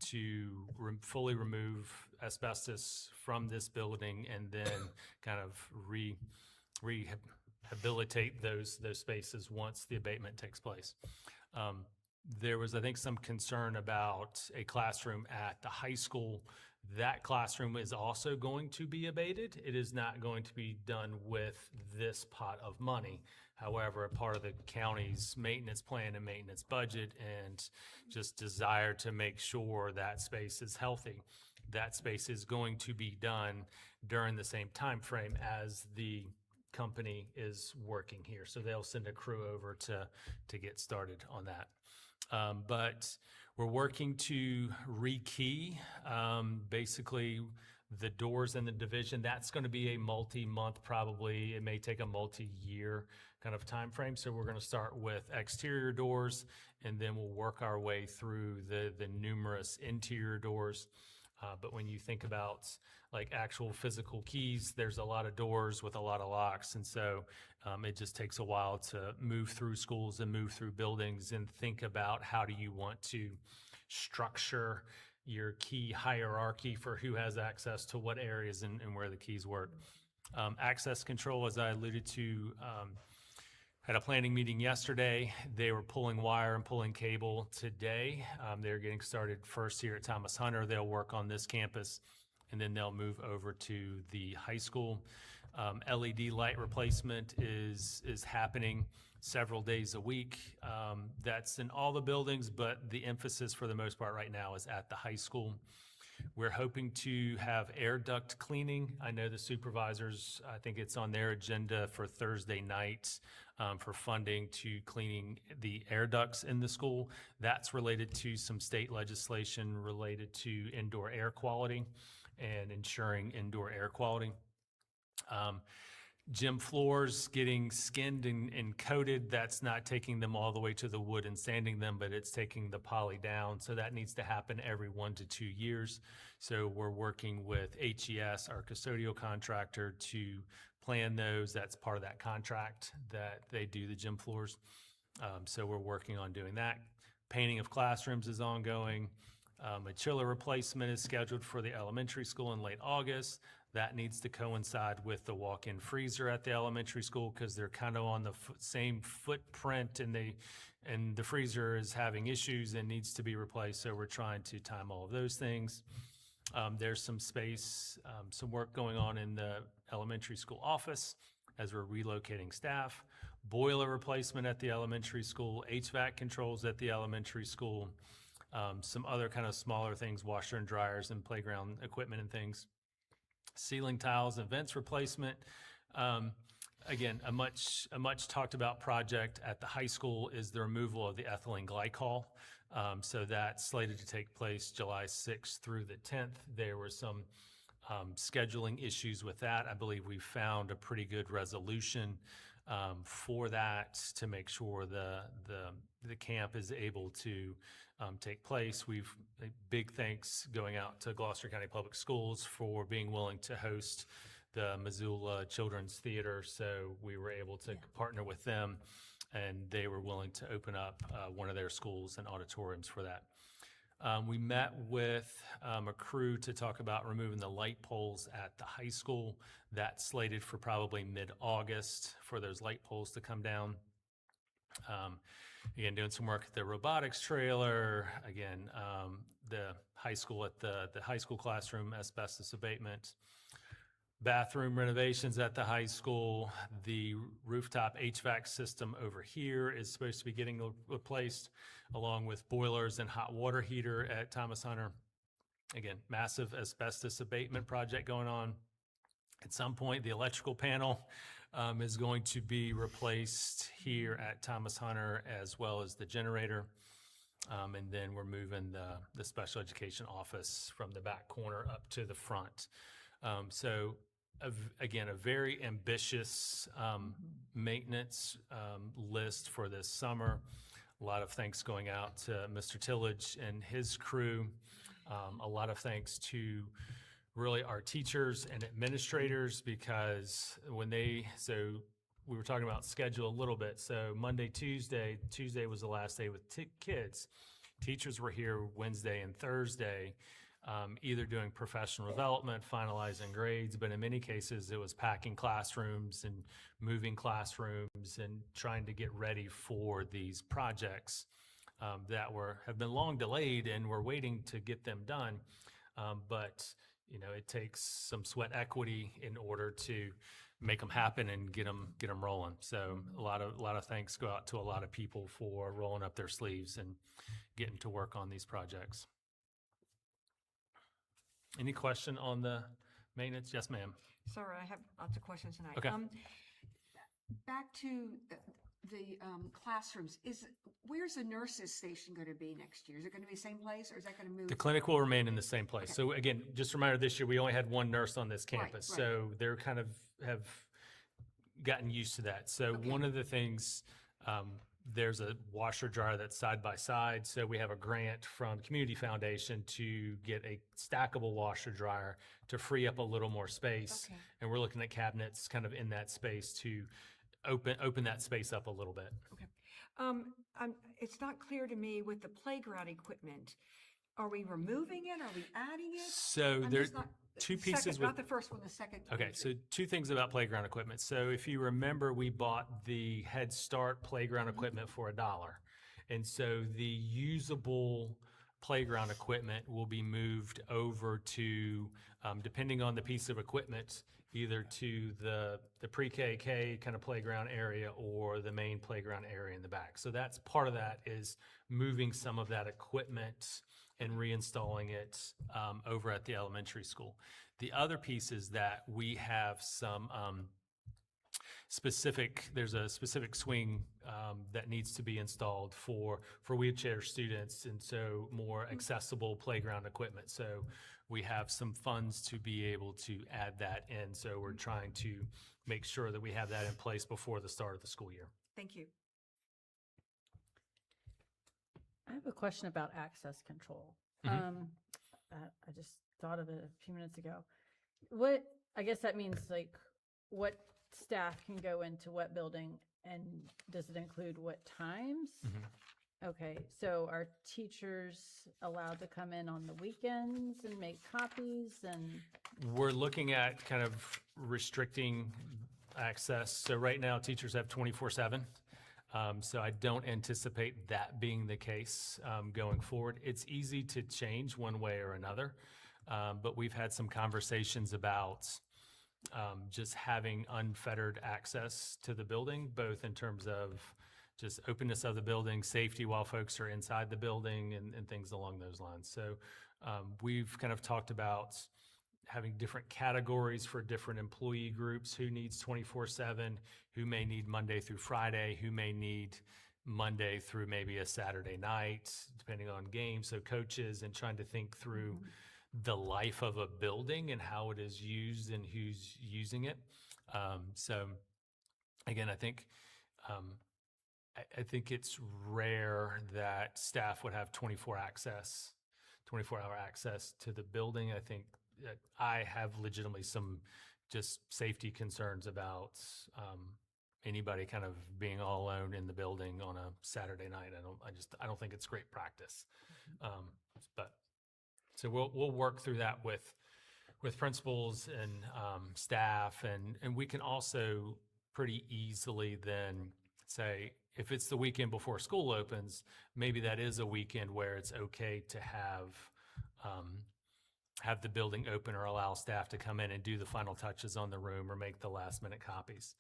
to fully remove asbestos from this building and then kind of rehabilitate those spaces once the abatement takes place. There was, I think, some concern about a classroom at the high school. That classroom is also going to be abated. It is not going to be done with this pot of money. However, a part of the county's maintenance plan and maintenance budget and just desire to make sure that space is healthy. That space is going to be done during the same time frame as the company is working here. So they'll send a crew over to get started on that. But we're working to rekey basically the doors in the division. That's going to be a multi-month, probably. It may take a multi-year kind of time frame. So we're going to start with exterior doors, and then we'll work our way through the numerous interior doors. But when you think about like actual physical keys, there's a lot of doors with a lot of locks. And so it just takes a while to move through schools and move through buildings and think about how do you want to structure your key hierarchy for who has access to what areas and where the keys work. Access control, as I alluded to, had a planning meeting yesterday. They were pulling wire and pulling cable today. They're getting started first here at Thomas Hunter. They'll work on this campus, and then they'll move over to the high school. LED light replacement is happening several days a week. That's in all the buildings, but the emphasis for the most part right now is at the high school. We're hoping to have air duct cleaning. I know the supervisors, I think it's on their agenda for Thursday night for funding to cleaning the air ducts in the school. That's related to some state legislation related to indoor air quality and ensuring indoor air quality. Gym floors getting skinned and coated, that's not taking them all the way to the wood and sanding them, but it's taking the poly down. So that needs to happen every 1 to 2 years. So we're working with HES, our custodial contractor, to plan those. That's part of that contract that they do the gym floors. So we're working on doing that. Painting of classrooms is ongoing. A chiller replacement is scheduled for the elementary school in late August. That needs to coincide with the walk-in freezer at the elementary school because they're kind of on the same footprint, and the freezer is having issues and needs to be replaced. So we're trying to time all of those things. There's some space, some work going on in the elementary school office as we're relocating staff. Boiler replacement at the elementary school, HVAC controls at the elementary school. some other kind of smaller things, washer and dryers and playground equipment and things. Ceiling tiles and vents replacement. Again, a much talked about project at the high school is the removal of the ethylene glycol. So that's slated to take place July 6th through the 10th. There were some scheduling issues with that. I believe we found a pretty good resolution for that to make sure the camp is able to take place. A big thanks going out to Gloucester County Public Schools for being willing to host the Missoula Children's Theater. So we were able to partner with them, and they were willing to open up one of their schools and auditoriums for that. We met with a crew to talk about removing the light poles at the high school. That's slated for probably mid-August for those light poles to come down. Again, doing some work at the robotics trailer. Again, the high school at the high school classroom asbestos abatement. Bathroom renovations at the high school. The rooftop HVAC system over here is supposed to be getting replaced, along with boilers and hot water heater at Thomas Hunter. Again, massive asbestos abatement project going on. At some point, the electrical panel is going to be replaced here at Thomas Hunter, as well as the generator. And then we're moving the special education office from the back corner up to the front. So again, a very ambitious maintenance list for this summer. A lot of thanks going out to Mr. Tillage and his crew. A lot of thanks to really our teachers and administrators, because so we were talking about schedule a little bit. So Monday, Tuesday was the last day with kids. Teachers were here Wednesday and Thursday, either doing professional development, finalizing grades, but in many cases it was packing classrooms and moving classrooms and trying to get ready for these projects that have been long delayed, and we're waiting to get them done. But it takes some sweat equity in order to make them happen and get them rolling. So a lot of thanks go out to a lot of people for rolling up their sleeves and getting to work on these projects. Any question on the maintenance? Yes, ma'am. Sorry, I have lots of questions tonight. Okay. Back to the classrooms, where's the nurses station going to be next year? Is it going to be the same place, or is that going to move? The clinic will remain in the same place. So again, just a reminder, this year we only had one nurse on this campus. Right. So they're kind of have gotten used to that. So one of the things, there's a washer dryer that's side by side. So we have a grant from Community Foundation to get a stackable washer dryer to free up a little more space. Okay. And we're looking at cabinets kind of in that space to open that space up a little bit. Okay. It's not clear to me with the playground equipment. Are we removing it? Are we adding it? So I'm there's just not- two second, pieces not the first one, the second. Okay, so two things about playground equipment. So if you remember, we bought the Head Start playground equipment for $1. And so the usable playground equipment will be moved over to, depending on the piece of equipment, either to the pre-K kind of playground area or the main playground area in the back. So that's part of that, is moving some of that equipment and reinstalling it over at the elementary school. The other piece is that we have some there's a specific swing that needs to be installed for wheelchair students, and so more accessible playground equipment. So we have some funds to be able to add that in. So we're trying to make sure that we have that in place before the start of the school year. Thank you. I have a question about access control. Mhm. I just thought of it a few minutes ago. I guess that means what staff can go into what building, and does it include what times? Okay, so are teachers allowed to come in on the weekends and make copies and? We're looking at kind of restricting access. So right now, teachers have 24/7. So I don't anticipate that being the case going forward. It's easy to change one way or another, but we've had some conversations about just having unfettered access to the building, both in terms of just openness of the building, safety while folks are inside the building, and things along those lines. So we've kind of talked about having different categories for different employee groups, who needs 24/7, who may need Monday through Friday, who may need Monday through maybe a Saturday night, depending on games. So coaches, and trying to think through the life of a building and how it is used and who's using it. So again, I think it's rare that staff would have 24-hour access to the building. I think that I have legitimately some just safety concerns about anybody kind of being all alone in the building on a Saturday night. I don't think it's great practice. But so we'll work through that with principals and staff, and we can also pretty easily then say, if it's the weekend before school opens, maybe that is a weekend where it's okay to have the building open, or allow staff to come in and do the final touches on the room or make the last minute copies.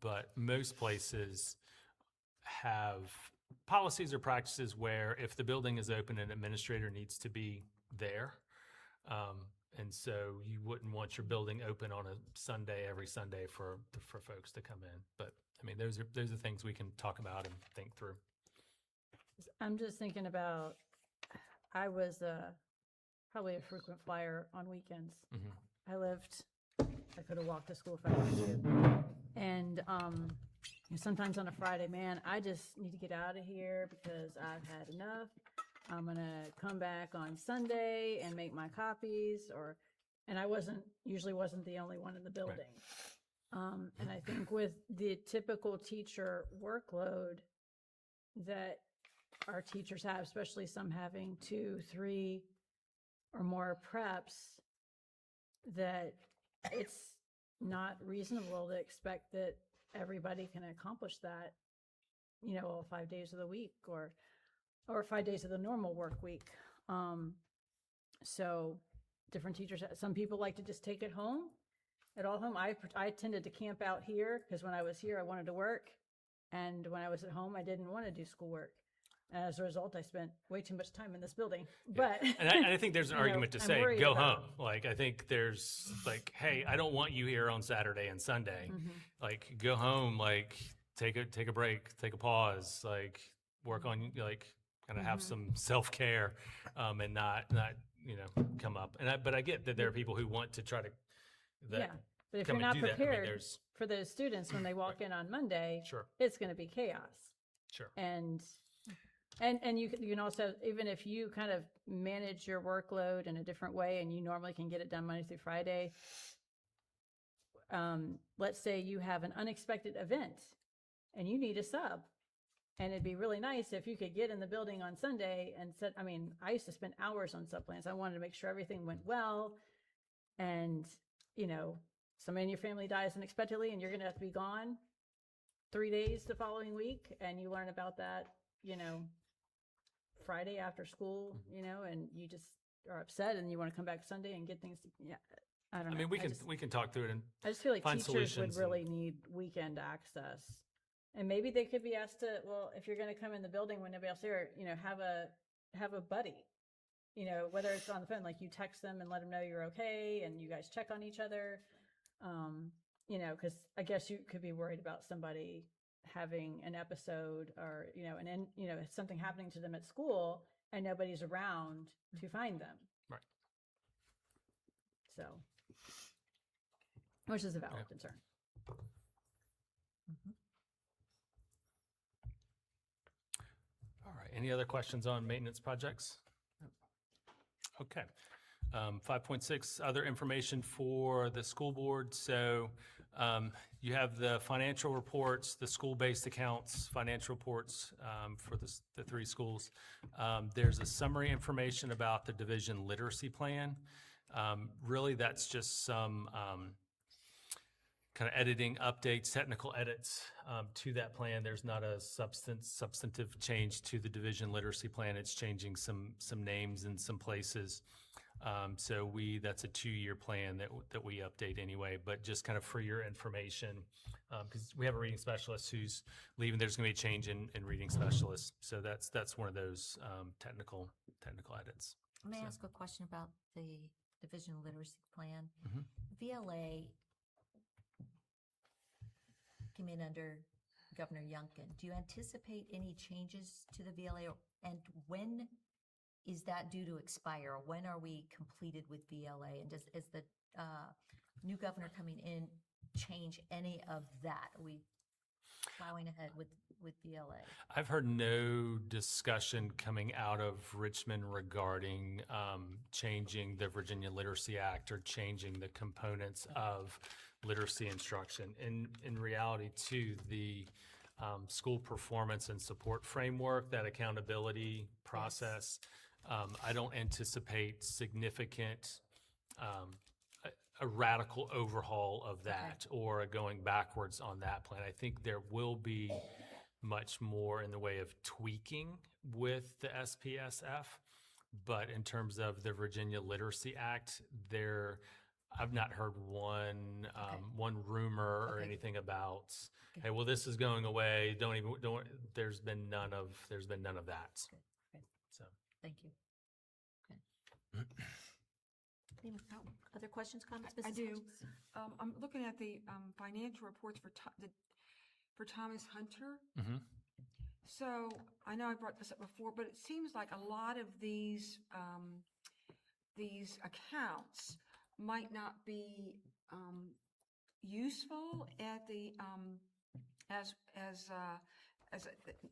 But most places have policies or practices where if the building is open, an administrator needs to be there. And so you wouldn't want your building open on a Sunday, every Sunday for folks to come in. But I mean, those are things we can talk about and think through. I'm just thinking about, I was probably a frequent flyer on weekends. I could have walked to school if I wanted to. And sometimes on a Friday, man, I just need to get out of here because I've had enough. I'm going to come back on Sunday and make my copies, and I usually wasn't the only one in the building. And I think with the typical teacher workload that our teachers have, especially some having 2, 3 or more preps, that it's not reasonable to expect that everybody can accomplish that, all 5 days of the week or 5 days of the normal work week. So different teachers, some people like to just take it home, home. I tended to camp out here because when I was here, I wanted to work. And when I was at home, I didn't want to do schoolwork. As a result, I spent way too much time in this building. But and I think there's an argument to I'm say, worried go about- home. Like, I think there's like, hey, I don't want you here on Saturday and Sunday. Like, go home, like take a break, take a pause, like work on, like kind of have some self-care, and not come up. But I get that there are people who want to try to yeah. But if come you're and not do that. I mean, prepared there's for those students when they walk in on Monday, Sure. it's going to be chaos. Sure. And you can also, even if you kind of manage your workload in a different way and you normally can get it done Monday through Friday, let's say you have an unexpected event and you need a sub, and it'd be really nice if you could get in the building on Sunday and set, I used to spend hours on sub plans. I wanted to make sure everything went well, and somebody in your family dies unexpectedly and you're going to have to be gone 3 days the following week, and you learn about that, Friday after school, and you just are upset and you want to come back Sunday and get things. I don't know. I mean, we can talk through it, and I just feel like find teachers would solutions really need weekend access. And maybe they could be asked to, well, if you're going to come in the building when nobody else there, have a buddy, whether it's on the phone, like you text them and let them know you're okay and you guys check on each other. Because I guess you could be worried about somebody having an episode or, something happening to them at school and nobody's around to find them. Right. So, which is a valid concern. All right. Any other questions on maintenance projects? Okay. 5.6, other information for the school board. So you have the financial reports, the school-based accounts, financial reports for the 3 schools. There's a summary information about the division literacy plan. Really, that's just some kind of editing, updates, technical edits to that plan. There's not a substantive change to the division literacy plan. It's changing some names in some places. So that's a 2-year plan that we update anyway, but just kind of for your information, because we have a reading specialist who's leaving, there's going to be a change in reading specialists. So that's one of those technical edits. May I So- ask a question about the division literacy plan? Mhm. VLA came in under Governor Youngkin. Do you anticipate any changes to the VLA? And when is that due to expire? When are we completed with VLA? And is the new governor coming in change any of that? Are we plowing ahead with VLA? I've heard no discussion coming out of Richmond regarding changing the Virginia Literacy Act or changing the components of literacy instruction. In reality, too, the school performance and support framework, that accountability process, I don't anticipate significant a radical overhaul of that or a going backwards on that plan. I think there will be much more in the way of tweaking with the SPSF, but in terms of the Virginia Literacy Act, I've not heard one rumor or anything about, hey, well, this is going away. There's been none of that. Okay. So. Thank you. Okay. Any other questions, comments, Mrs. I do. Hutchins? I'm looking at the financial reports for Thomas Hunter. Mm-hmm. So I know I brought this up before, but it seems like a lot of these accounts might not be useful at the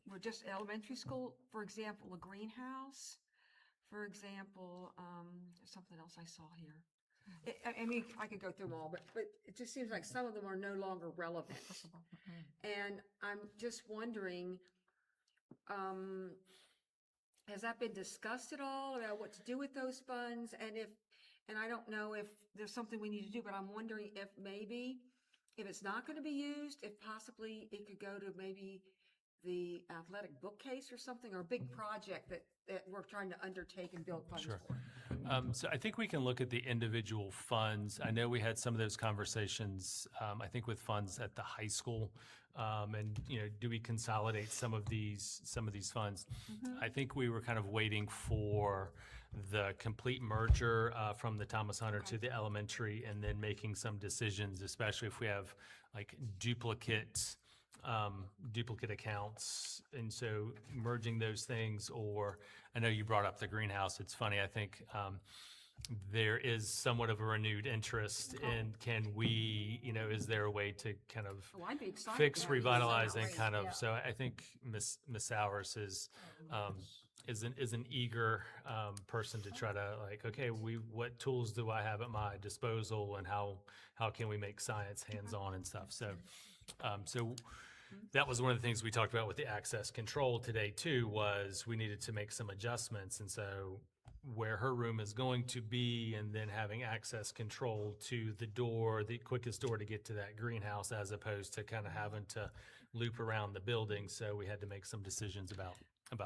we're just elementary school. For example, a greenhouse. For example, something else I saw here. I mean, I could go through them all, but it just seems like some of them are no longer relevant. And I'm just wondering, has that been discussed at all about what to do with those funds? And I don't know if there's something we need to do, but I'm wondering if maybe, if it's not going to be used, if possibly it could go to maybe the athletic bookcase or something, or a big project that we're trying to undertake and build funds Sure. for. So I think we can look at the individual funds. I know we had some of those conversations, I think with funds at the high school. And, do we consolidate some of these funds? I think we were kind of waiting for the complete merger from the Thomas Hunter to the elementary, and then making some decisions, especially if we have like duplicate accounts. And so merging those things, or I know you brought up the greenhouse. It's funny, I think there is somewhat of a renewed interest in, can we, is there a way to kind of Oh, I'd be excited. fix, to have these revitalize, and raised, kind of, yeah. so I think Miss Sowers is an eager person to try to, like, okay, what tools do I have at my disposal, and how can we make science hands-on and stuff? So that was one of the things we talked about with the access control today too, was we needed to make some adjustments. And so where her room is going to be, and then having access control to the door, the quickest door to get to that greenhouse, as opposed to kind of having to loop around the building. So we had to make some decisions about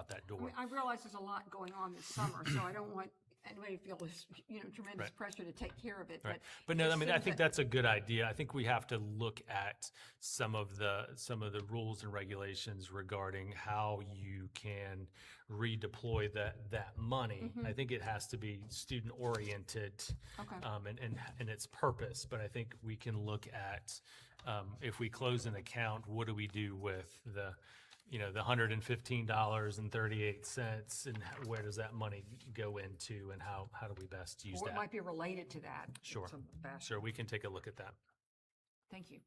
that I door. mean, I realize there's a lot going on this summer, so I don't want anybody to feel this, tremendous Right. pressure to take care of it. Right. But But no, it I mean, I seems think that- that's a good idea. I think we have to look at some of the rules and regulations regarding how you can redeploy that money. I think it has to be student oriented, Okay. and its purpose. But I think we can look at, if we close an account, what do we do with the $115.38, and where does that money go into, and how do we best use Or it that? might be related to that. Sure. Some fashion. Sure, we can take a look at that. Thank you.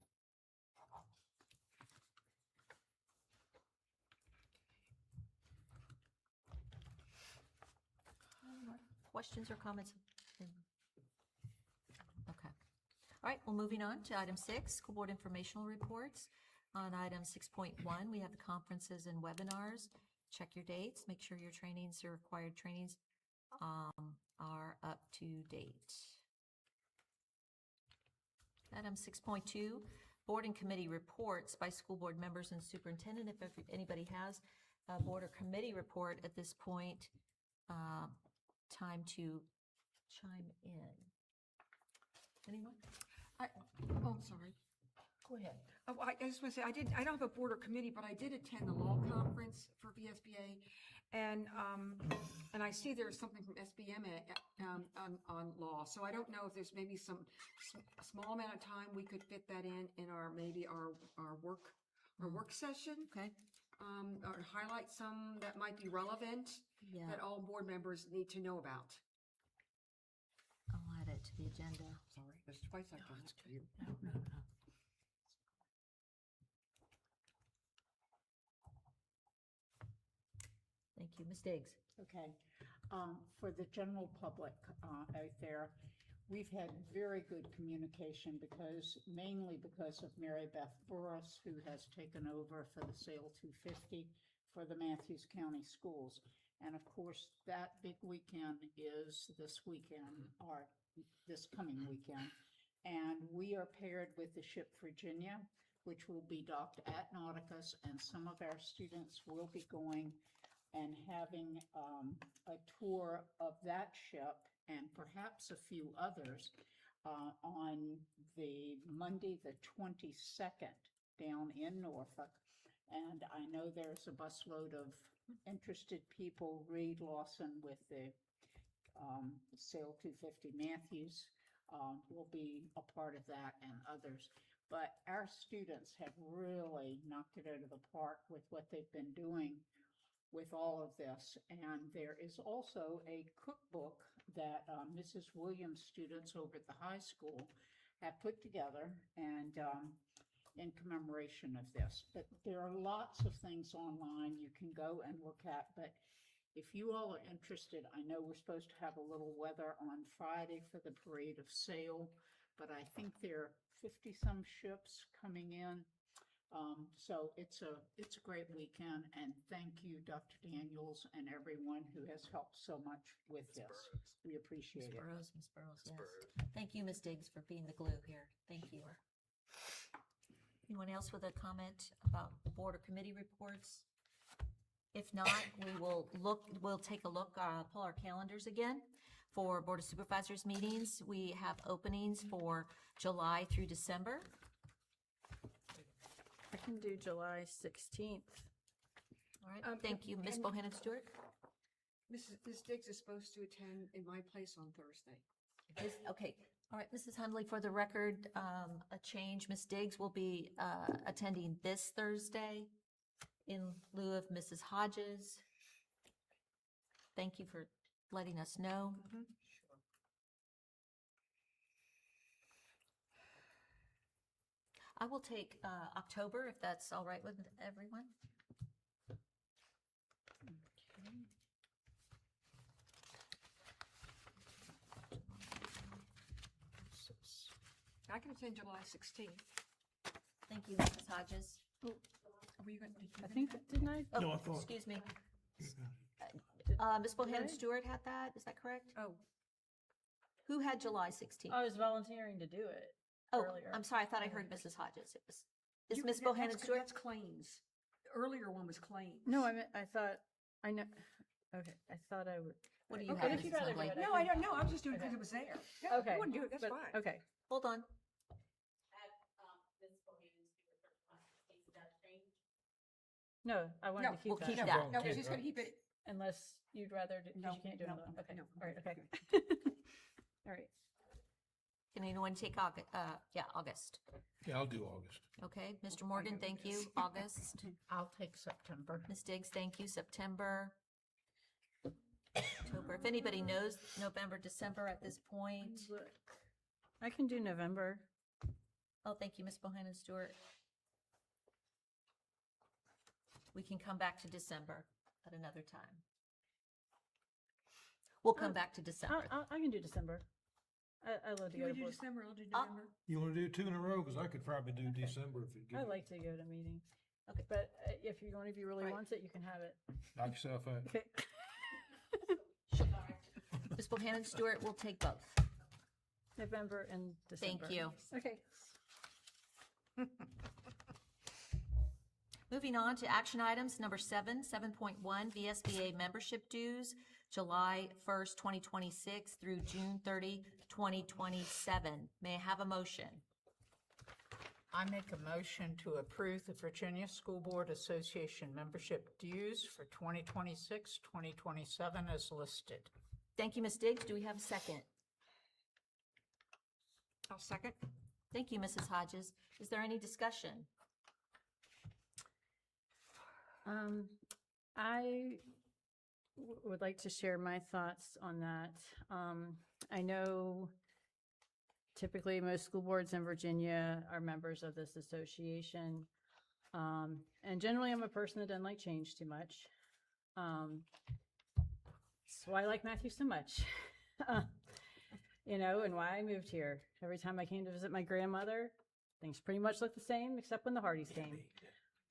Questions or comments? Okay. All right, well, moving on to item 6, school board informational reports. On item 6.1, we have the conferences and webinars. Check your dates, make sure your trainings, your required trainings are up to date. Item 6.2, board and committee reports by school board members and superintendent. If anybody has a board or committee report at this point, time to chime in? Anyone? Oh, I'm sorry. Go ahead. Oh, I just want to say, I don't have a board or committee, but I did attend the law conference for VSBA. And I see there's something from SBMA on law. So I don't know if there's maybe some small amount of time we could fit that in our, maybe our work session. Okay. Or highlight some that might be relevant Yeah. that all board members need to know about. I'll add it to the agenda. Sorry, there's twice I've done that to you. No. Thank you. Ms. Diggs? Okay. For the general public out there, we've had very good communication mainly because of Mary Beth Burris, who has taken over for the Sale 250 for the Mathews County Schools. And of course, that big weekend is this weekend, or this coming weekend. And we are paired with the ship Virginia, which will be docked at Nauticus, and some of our students will be going and having a tour of that ship and perhaps a few others on the Monday, the 22nd, down in Norfolk. And I know there's a busload of interested people. Reed Lawson with the Sale 250 Mathews will be a part of that, and others. But our students have really knocked it out of the park with what they've been doing with all of this. And there is also a cookbook that Mrs. Williams' students over at the high school have put together, and in commemoration of this. But there are lots of things online you can go and look at. But if you all are interested, I know we're supposed to have a little weather on Friday for the parade of sail, but I think there are 50-some ships coming in. So it's a great weekend, and thank you, Dr. Daniels, and everyone who has helped so much with this. We appreciate it. Ms. Burrows, yes. Thank you, Ms. Diggs, for being the glue here. Thank you. Anyone else with a comment about board or committee reports? If not, we'll take a look, pull our calendars again for Board of Supervisors meetings. We have openings for July through December. I can do July 16th. All right, thank you. Ms. Bohannon Stewart? Ms. Diggs is supposed to attend in my place on Thursday. Okay, all right, Mrs. Hundley, for the record, a change. Ms. Diggs will be attending this Thursday in lieu of Mrs. Hodges. Thank you for letting us know. I will take October, if that's all right with everyone. I can attend July 16th. Thank you, Mrs. Hodges. Were you going to? I think, didn't I? No, I Oh, thought- excuse me. Ms. Bohannon Stewart had that, is that correct? Oh, Who had July 16th? I was volunteering to do it Oh, earlier. I'm sorry, I thought I heard Mrs. Hodges. It was, is you- Ms. that- Bohannon Stewart? That's Claims. The earlier one was Claims. No, I thought, I know, okay, I thought I would. What do you Okay, have, if you'd Mrs. rather do Hundley? it, No, I can- don't know. I was just doing it because Okay. it was there. Yeah, Okay. you want to do it, that's but- fine. Okay, Hold on. no, I wanted No, to keep we'll that. keep No, that. no, she's going to keep it. Unless you'd rather, because No, you can't do no, another one. Okay, no, all right, okay. All right. Can anyone take August? August. Yeah, I'll do August. Okay, Mr. Morgan, thank you. August. I'll take September. Ms. Diggs, thank you. September. October. If anybody knows November, December at this point. Look, I can do November. Oh, thank you, Ms. Bohannon Stewart. We can come back to December at another time. We'll come back to December. I can do December. I love to You go want to to do board. December, I'll do November. You want to do 2 in a row? Because I could probably do December if it I gives. like to go to meetings. Okay. But if one of you really Right. wants it, you can have it. Knock yourself out. Okay. Ms. Bohannon Stewart will take both. November and December. Thank you. Okay. Moving on to action items, number 7, 7.1, VSBA membership dues. July 1st, 2026 through June 30, 2027. May I have a motion? I make a motion to approve the Virginia School Board Association membership dues for 2026, 2027 as listed. Thank you, Ms. Diggs. Do we have a second? I'll second. Thank you, Mrs. Hodges. Is there any discussion? I would like to share my thoughts on that. I know typically most school boards in Virginia are members of this association. And generally I'm a person that doesn't like change too much. So I like Mathews so much. And why I moved here. Every time I came to visit my grandmother, things pretty much looked the same except when the Hardys came.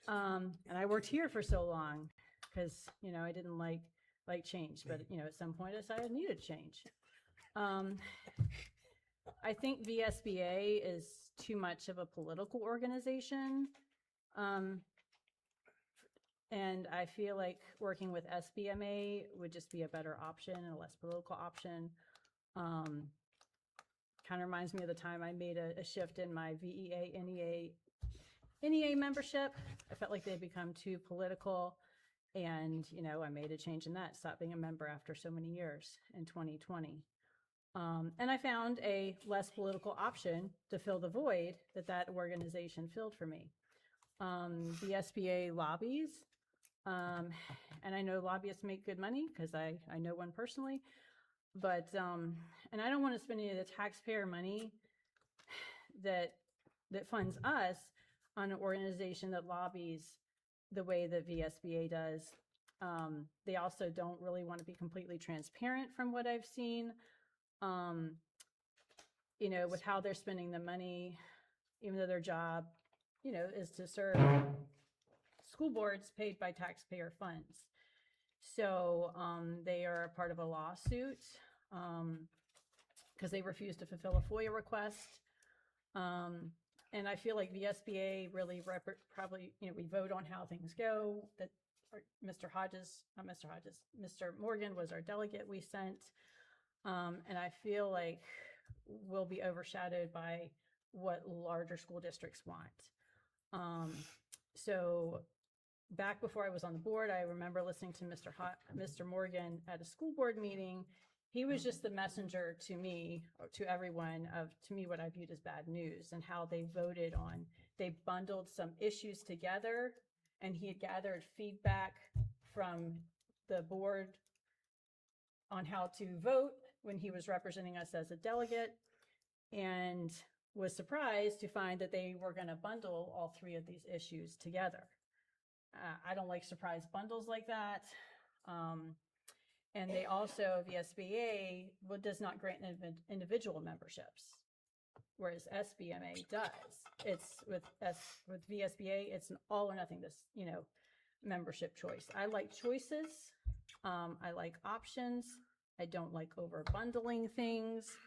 And I worked here for so long because, I didn't like change, but, at some point I decided I needed change. I think VSBA is too much of a political organization. And I feel like working with SBMA would just be a better option and a less political option. Kind of reminds me of the time I made a shift in my VEA, NEA membership. I felt like they'd become too political. And, I made a change in that, stopped being a member after so many years in 2020. And I found a less political option to fill the void that organization filled for me. The SBA lobbies, and I know lobbyists make good money because I know one personally, but, and I don't want to spend any of the taxpayer money that funds us on an organization that lobbies the way that VSBA does. They also don't really want to be completely transparent from what I've seen, with how they're spending the money, even though their job, is to serve school boards paid by taxpayer funds. So they are a part of a lawsuit because they refused to fulfill a FOIA request. And I feel like VSBA really probably, we vote on how things go. That Mr. Morgan was our delegate we sent. And I feel like we'll be overshadowed by what larger school districts want. So back before I was on the board, I remember listening to Mr. Morgan at a school board meeting. He was just the messenger to me, or to everyone, to me what I viewed as bad news and how they voted on. They bundled some issues together, and he had gathered feedback from the board on how to vote when he was representing us as a delegate, and was surprised to find that they were going to bundle all three of these issues together. I don't like surprise bundles like that. And they also, VSBA, does not grant individual memberships, whereas SBMA does. It's with VSBA, it's an all or nothing, membership choice. I like choices. I like options. I don't like over bundling things.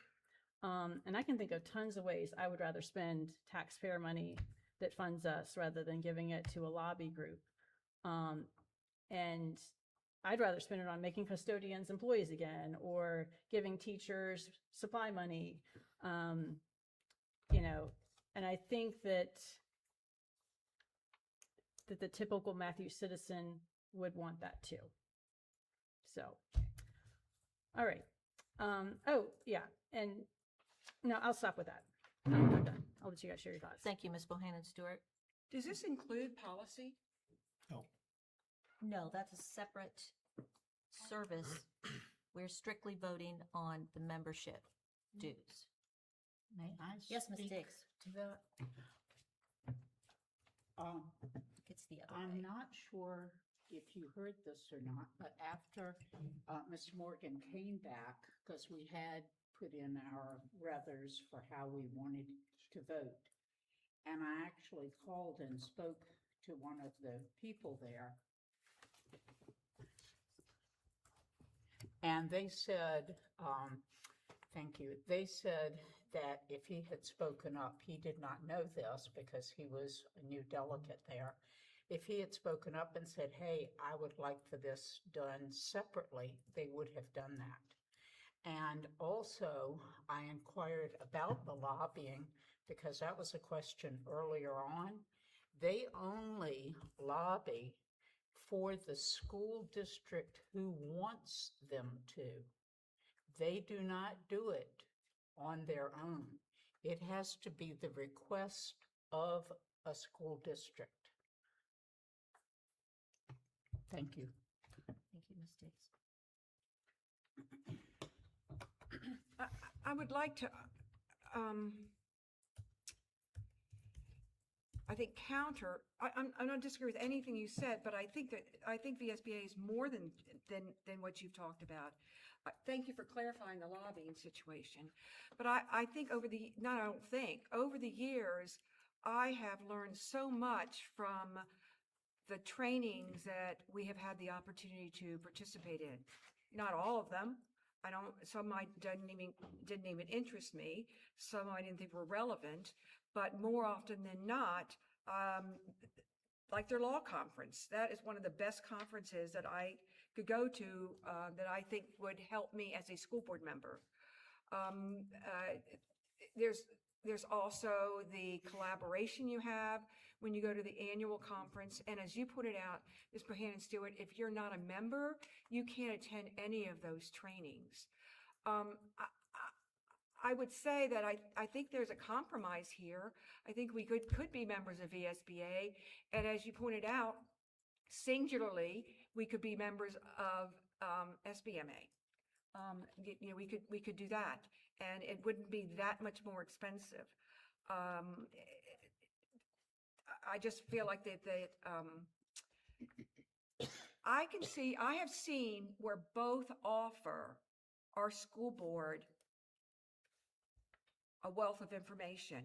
And I can think of tons of ways I would rather spend taxpayer money that funds us rather than giving it to a lobby group. And I'd rather spend it on making custodians employees again, or giving teachers supply money, and I think that the typical Mathews citizen would want that too. So, all right. Oh, yeah. And no, I'll stop with that. I'm done. I'll let you guys share your thoughts. Thank you, Ms. Bohannon Stewart. Does this include policy? No, that's a separate service. We're strictly voting on the membership dues. May I Yes, Ms. speak Diggs. to that? It's the other I'm way. not sure if you heard this or not, but after Mr. Morgan came back, because we had put in our ruthers for how we wanted to vote, and I actually called and spoke to one of the people there, and they said, thank you, they said that if he had spoken up, he did not know this because he was a new delegate there, If he had spoken up and said, hey, I would like for this done separately, they would have done that. And also, I inquired about the lobbying because that was a question earlier on. They only lobby for the school district who wants them to. They do not do it on their own. It has to be the request of a school district. Thank you. Thank you, Ms. Diggs. I would like to, I think I don't disagree with anything you said, but I think VSBA is more than what you've talked about. Thank you for clarifying the lobbying situation. But I think over the years, I have learned so much from the trainings that we have had the opportunity to participate in. Not all of them. Some didn't even interest me. Some I didn't think were relevant, but more often than not, like their law conference. That is one of the best conferences that I could go to, that I think would help me as a school board member. There's also the collaboration you have when you go to the annual conference. And as you put it out, Ms. Bohannon Stewart, if you're not a member, you can't attend any of those trainings. I would say that I think there's a compromise here. I think we could be members of VSBA. And as you pointed out, singularly, we could be members of SBMA. We could do that, and it wouldn't be that much more expensive. I just feel like I have seen where both offer our school board a wealth of information.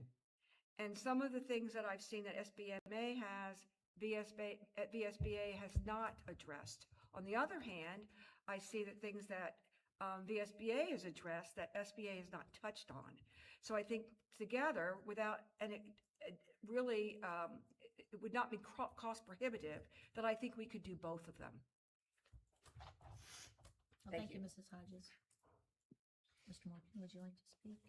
And some of the things that I've seen that SBMA has, VSBA has not addressed. On the other hand, I see that things that VSBA has addressed that SBA has not touched on. So I think together, it would not be cost prohibitive, that I think we could do both of them. Well, thank you, Mrs. Hodges. Mr. Morgan, would you like to speak?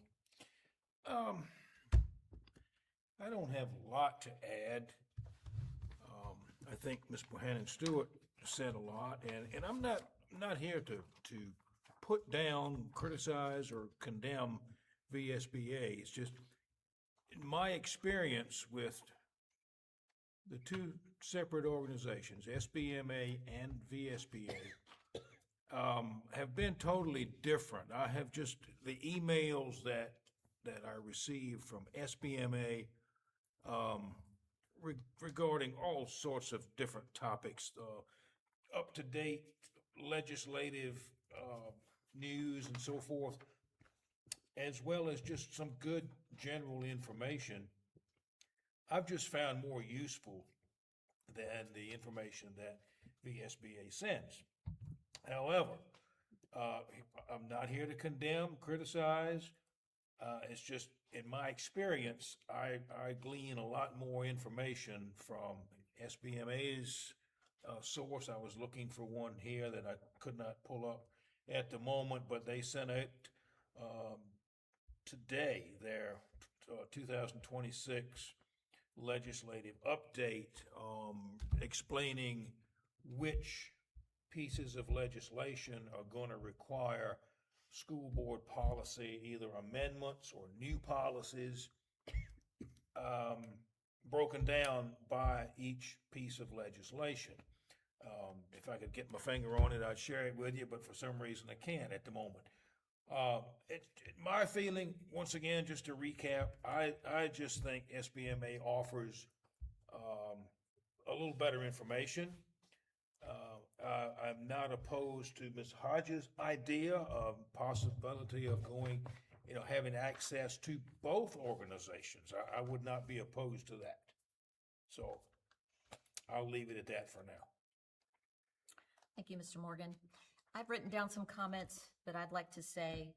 I don't have a lot to add. I think Ms. Bohannon Stewart said a lot, and I'm not here to put down, criticize, or condemn VSBA. It's just, in my experience with the two separate organizations, SBMA and VSBA, have been totally different. I have just the emails that I received from SBMA regarding all sorts of different topics, up-to-date legislative news and so forth, as well as just some good general information, I've just found more useful than the information that VSBA sends. However, I'm not here to condemn, criticize. It's just, in my experience, I glean a lot more information from SBMA's source. I was looking for one here that I could not pull up at the moment, but they sent out today their 2026 legislative update, explaining which pieces of legislation are going to require school board policy, either amendments or new policies, broken down by each piece of legislation. If I could get my finger on it, I'd share it with you, but for some reason I can't at the moment. My feeling, once again, just to recap, I just think SBMA offers a little better information. I'm not opposed to Ms. Hodges' idea of possibility of going, having access to both organizations. I would not be opposed to that. So I'll leave it at that for now. Thank you, Mr. Morgan. I've written down some comments that I'd like to say.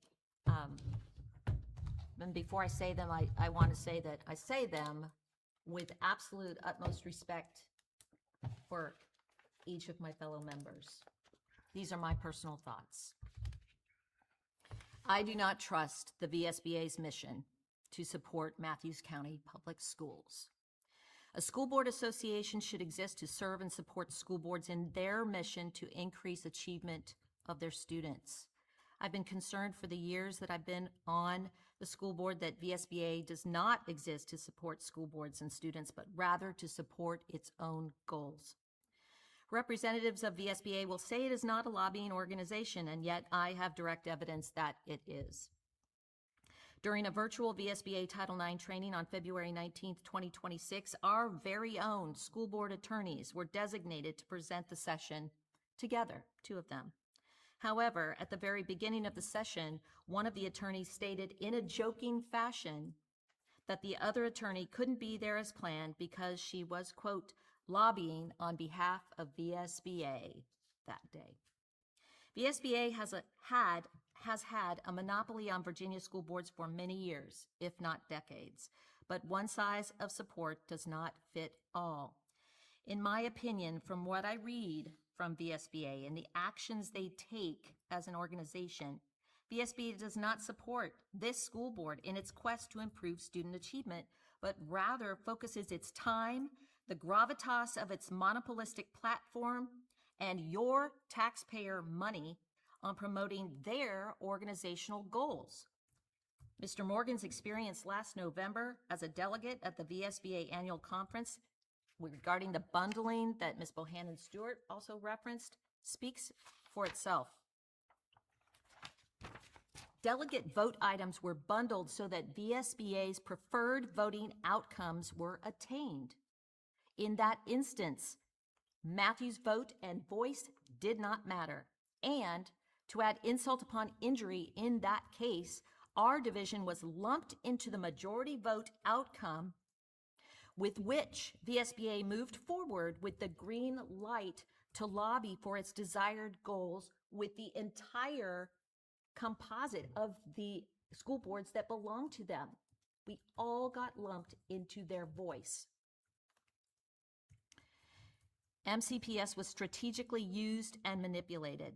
And before I say them, I want to say that I say them with absolute utmost respect for each of my fellow members. These are my personal thoughts. I do not trust the VSBA's mission to support Mathews County Public Schools. A school board association should exist to serve and support school boards in their mission to increase achievement of their students. I've been concerned for the years that I've been on the school board that VSBA does not exist to support school boards and students, but rather to support its own goals. Representatives of VSBA will say it is not a lobbying organization, and yet I have direct evidence that it is. During a virtual VSBA Title IX training on February 19th, 2026, our very own school board attorneys were designated to present the session together, 2 of them. However, at the very beginning of the session, one of the attorneys stated in a joking fashion that the other attorney couldn't be there as planned because she was, quote, lobbying on behalf of VSBA that day. VSBA has had a monopoly on Virginia school boards for many years, if not decades, but one size of support does not fit all. In my opinion, from what I read from VSBA and the actions they take as an organization, VSBA does not support this school board in its quest to improve student achievement, but rather focuses its time, the gravitas of its monopolistic platform, and your taxpayer money on promoting their organizational goals. Mr. Morgan's experience last November as a delegate at the VSBA annual conference regarding the bundling that Ms. Bohannon Stewart also referenced speaks for itself. Delegate vote items were bundled so that VSBA's preferred voting outcomes were attained. In that instance, Mathews' vote and voice did not matter. And to add insult upon injury in that case, our division was lumped into the majority vote outcome with which VSBA moved forward with the green light to lobby for its desired goals with the entire composite of the school boards that belong to them. We all got lumped into their voice. MCPS was strategically used and manipulated.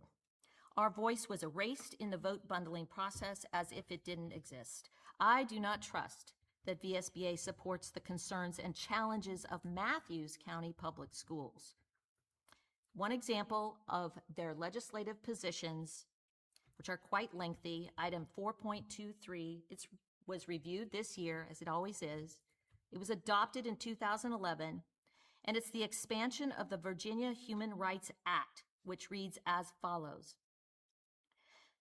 Our voice was erased in the vote bundling process as if it didn't exist. I do not trust that VSBA supports the concerns and challenges of Mathews County Public Schools. One example of their legislative positions, which are quite lengthy, item 4.23, it was reviewed this year, as it always is. It was adopted in 2011, and it's the expansion of the Virginia Human Rights Act, which reads as follows.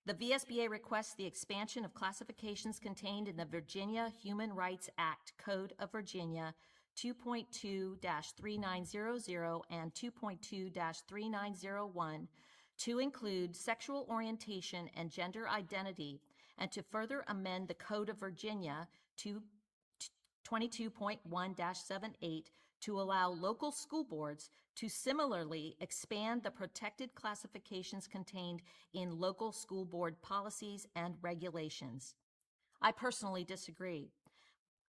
The VSBA requests the expansion of classifications contained in the Virginia Human Rights Act, Code of Virginia 2.2-3900 and 2.2-3901 to include sexual orientation and gender identity, and to further amend the Code of Virginia to 22.1-78 to allow local school boards to similarly expand the protected classifications contained in local school board policies and regulations. I personally disagree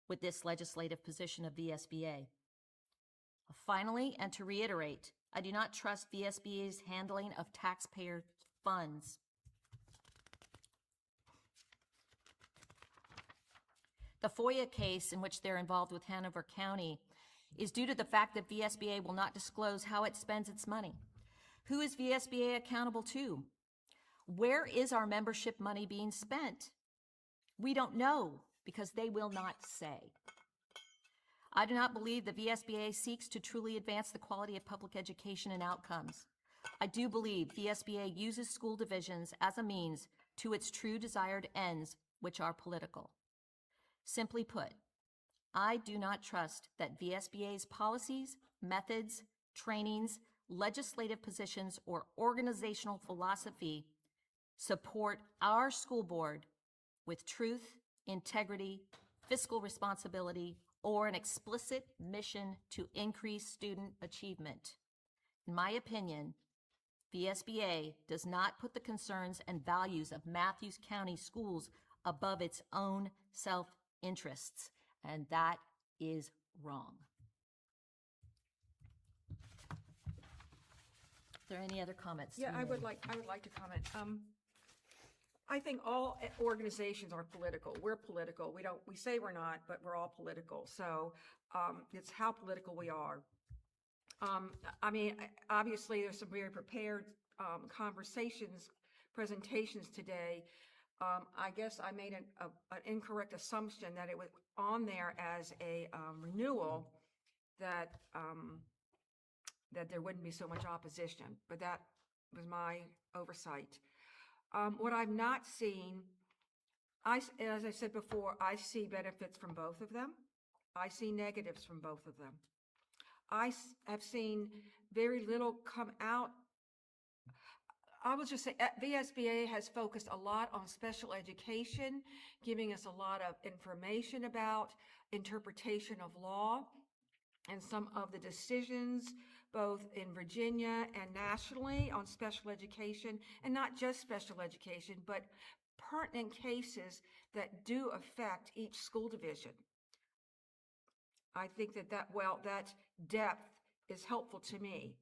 with this legislative position of VSBA. Finally, and to reiterate, I do not trust VSBA's handling of taxpayer funds. The FOIA case in which they're involved with Hanover County is due to the fact that VSBA will not disclose how it spends its money. Who is VSBA accountable to? Where is our membership money being spent? We don't know because they will not say. I do not believe the VSBA seeks to truly advance the quality of public education and outcomes. I do believe VSBA uses school divisions as a means to its true desired ends, which are political. Simply put, I do not trust that VSBA's policies, methods, trainings, legislative positions, or organizational philosophy support our school board with truth, integrity, fiscal responsibility, or an explicit mission to increase student achievement. In my opinion, VSBA does not put the concerns and values of Mathews County schools above its own self-interests, and that is wrong. there any other comments? to Yeah, be I would made? like to comment. I think all organizations are political. We're political. We say we're not, but we're all political. So, it's how political we are. I mean, obviously, there's some very prepared, presentations today. I guess I made an incorrect assumption that it was on there as a, renewal, that, that there wouldn't be so much opposition, but that was my oversight. What I've not seen, as I said before, I see benefits from both of them. I see negatives from both of them. Have seen very little come out. I will just say, VSBA has focused a lot on special education, giving us a lot of information about interpretation of law and some of the decisions, both in Virginia and nationally, on special education, and not just special education, but pertinent cases that do affect each school division. I think that depth is helpful to me.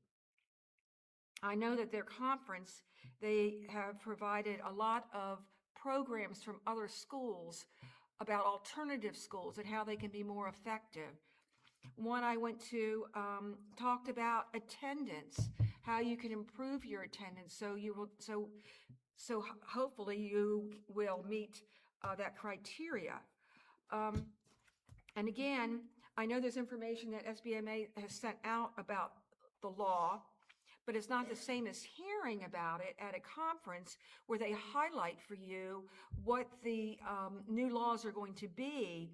I know that their conference, they have provided a lot of programs from other schools about alternative schools and how they can be more effective. One I went to talked about attendance, how you can improve your attendance so hopefully you will meet that criteria. And again, I know there's information that SBMA has sent out about the law, but it's not the same as hearing about it at a conference where they highlight for you what the new laws are going to be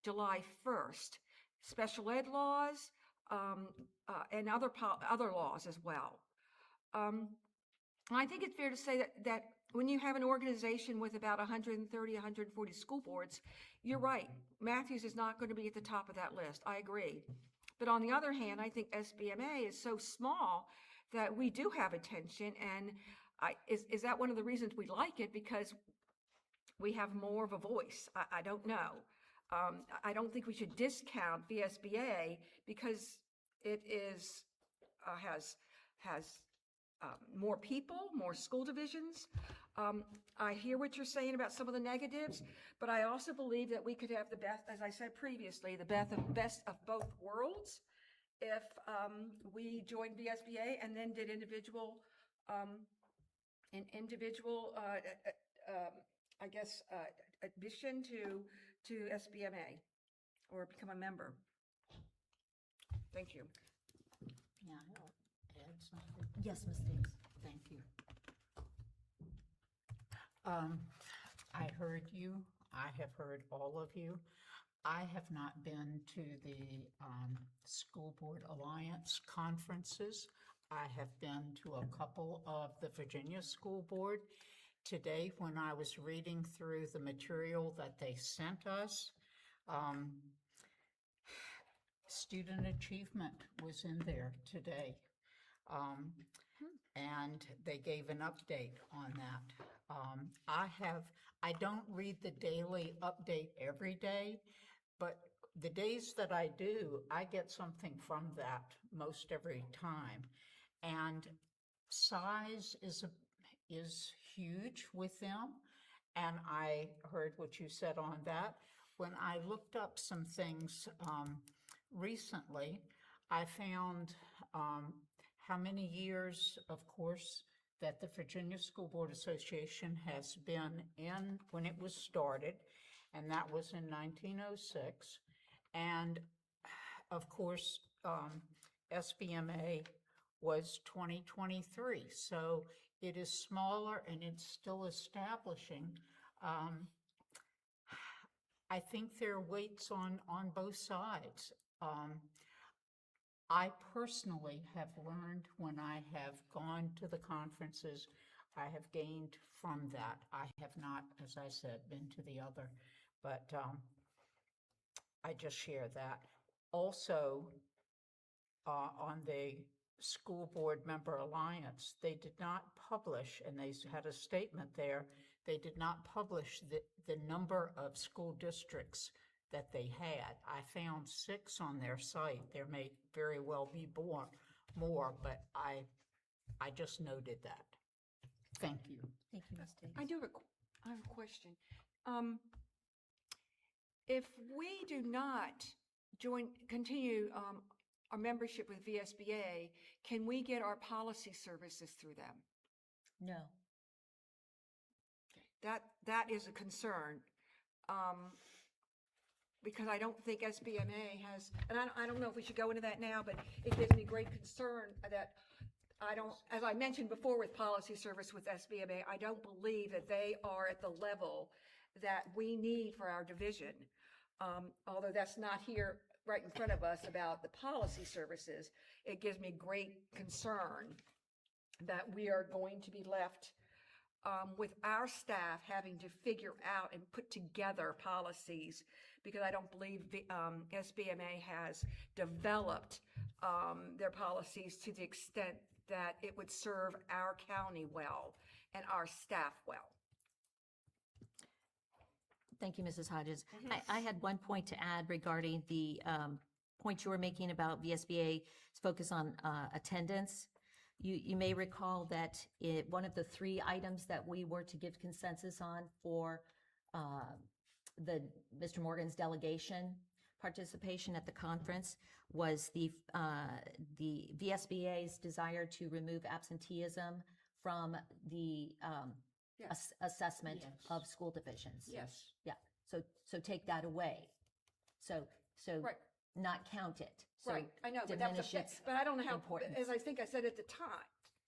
July 1st. Special ed laws, and other laws as well. I think it's fair to say that when you have an organization with about 130, 140 school boards, you're right, Mathews is not going to be at the top of that list. I agree. But on the other hand, I think SBMA is so small that we do have attention, and is that one of the reasons we like it? Because we have more of a voice. I don't know. I don't think we should discount VSBA because it has more people, more school divisions. I hear what you're saying about some of the negatives, but I also believe that we could have the best, as I said previously, the best of both worlds if we joined VSBA and then did individual, admission to SBMA or become a member. Thank you. Yeah, I'll add something. Yes, Ms. Davis. Thank you. I heard you. I have heard all of you. I have not been to the School Board Alliance conferences. I have been to a couple of the Virginia School Board. Today, when I was reading through the material that they sent us, student achievement was in there today. And they gave an update on that. I don't read the daily update every day, but the days that I do, I get something from that most every time. And size is huge with them, and I heard what you said on that. When I looked up some things recently, I found how many years, of course, that the Virginia School Board Association has been in when it was started, and that was in 1906. And of course, SBMA was 2023, so it is smaller and it's still establishing. I think there are weights on both sides. I personally have learned when I have gone to the conferences, I have gained from that. I have not, as I said, been to the other, but I just share that. Also, on the School Board Member Alliance, they did not publish, and they had a statement there, they did not publish the number of school districts that they had. I found 6 on their site. There may very well be more, but I just noted that. Thank you. Thank you, Ms. Davis. I do have I have a question. If we do not continue our membership with VSBA, can we get our policy services through them? No. That is a concern. Because I don't think SBMA has, and I don't know if we should go into that now, but it gives me great concern that I don't, as I mentioned before with policy service with SBMA, I don't believe that they are at the level that we need for our division. Although that's not here right in front of us about the policy services, it gives me great concern that we are going to be left with our staff having to figure out and put together policies, because I don't believe the SBMA has developed their policies to the extent that it would serve our county well and our staff well. Thank you, Mrs. Hodges. I had one point to add regarding the point you were making about VSBA's focus on attendance. You may recall that one of the 3 items that we were to give consensus on for Mr. Morgan's delegation participation at the conference was the VSBA's desire to remove absenteeism from the Yes. assessment Yes. of school divisions. Yes. Yeah, so take that away. So Right. not count it. So Right, I know, but that's diminish its but I don't know how, importance. as I think I said at the time,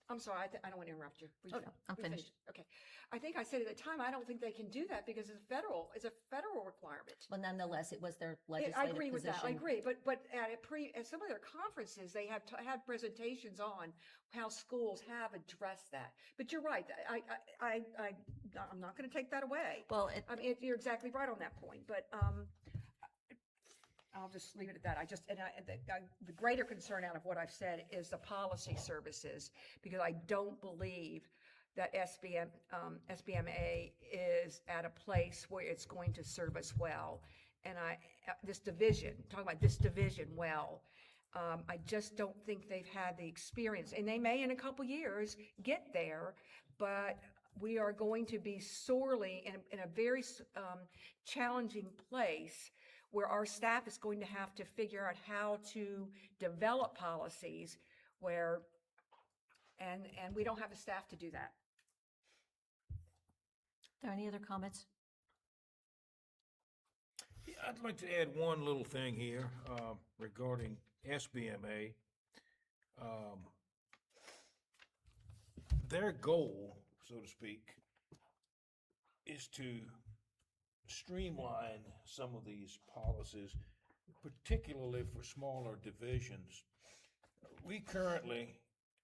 I'm sorry, I don't want to interrupt you. Oh, no, I'm We finished. Okay. I think I said at the time, I don't think they can do that because it's a federal requirement. Well, nonetheless, it was their I legislative agree with that, I position. agree, but at some of their conferences, they have had presentations on how schools have addressed that. But you're right, I'm not going to take that away. Well, I mean, you're exactly right on that point, but I'll just leave it at that. The greater concern out of what I've said is the policy services, because I don't believe that SBMA is at a place where it's going to serve us well. And talking about this division well, I just don't think they've had the experience, and they may in a couple years get there, but we are going to be sorely in a very challenging place where our staff is going to have to figure out how to develop policies and we don't have the staff to do that. Are there any other comments? Yeah, I'd like to add one little thing here regarding SBMA. Their goal, so to speak, is to streamline some of these policies, particularly for smaller divisions. We currently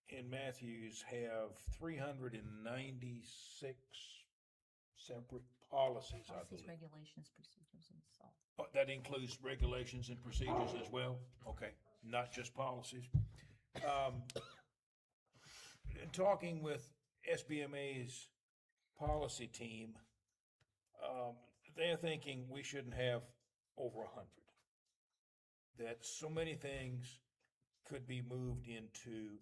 in Mathews have 396 separate policies, I Policies, believe. regulations, procedures, and so. That includes regulations and procedures as well? Okay, not just policies. In talking with SBMA's policy team, they're thinking we shouldn't have over 100. That so many things could be moved into,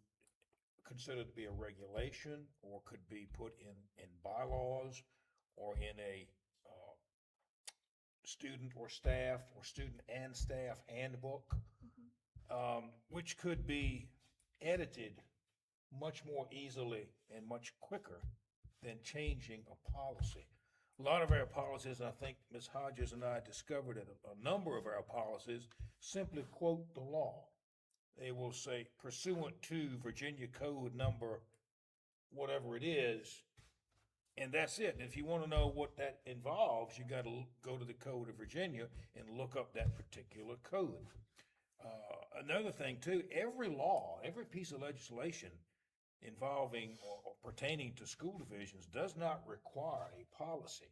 considered to be a regulation, or could be put in bylaws, or in a student and staff handbook, which could be edited much more easily and much quicker than changing a policy. A lot of our policies, I think Ms. Hodges and I discovered that a number of our policies simply quote the law. They will say pursuant to Virginia Code number, whatever it is, and that's it. And if you want to know what that involves, you got to go to the Code of Virginia and look up that particular code. Another thing too, every law, every piece of legislation involving or pertaining to school divisions does not require a policy.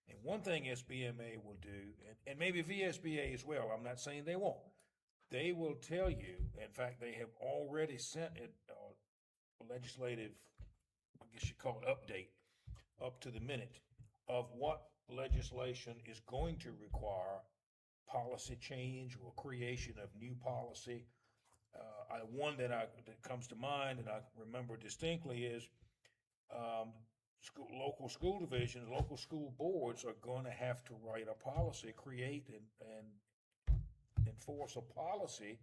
And one thing SBMA will do, and maybe VSBA as well, I'm not saying they won't, they will tell you, in fact, they have already sent a legislative, I guess you call it update, up to the minute of what legislation is going to require policy change or creation of new policy. One that comes to mind and I remember distinctly is, local school divisions, local school boards are gonna have to write a policy, create and enforce a policy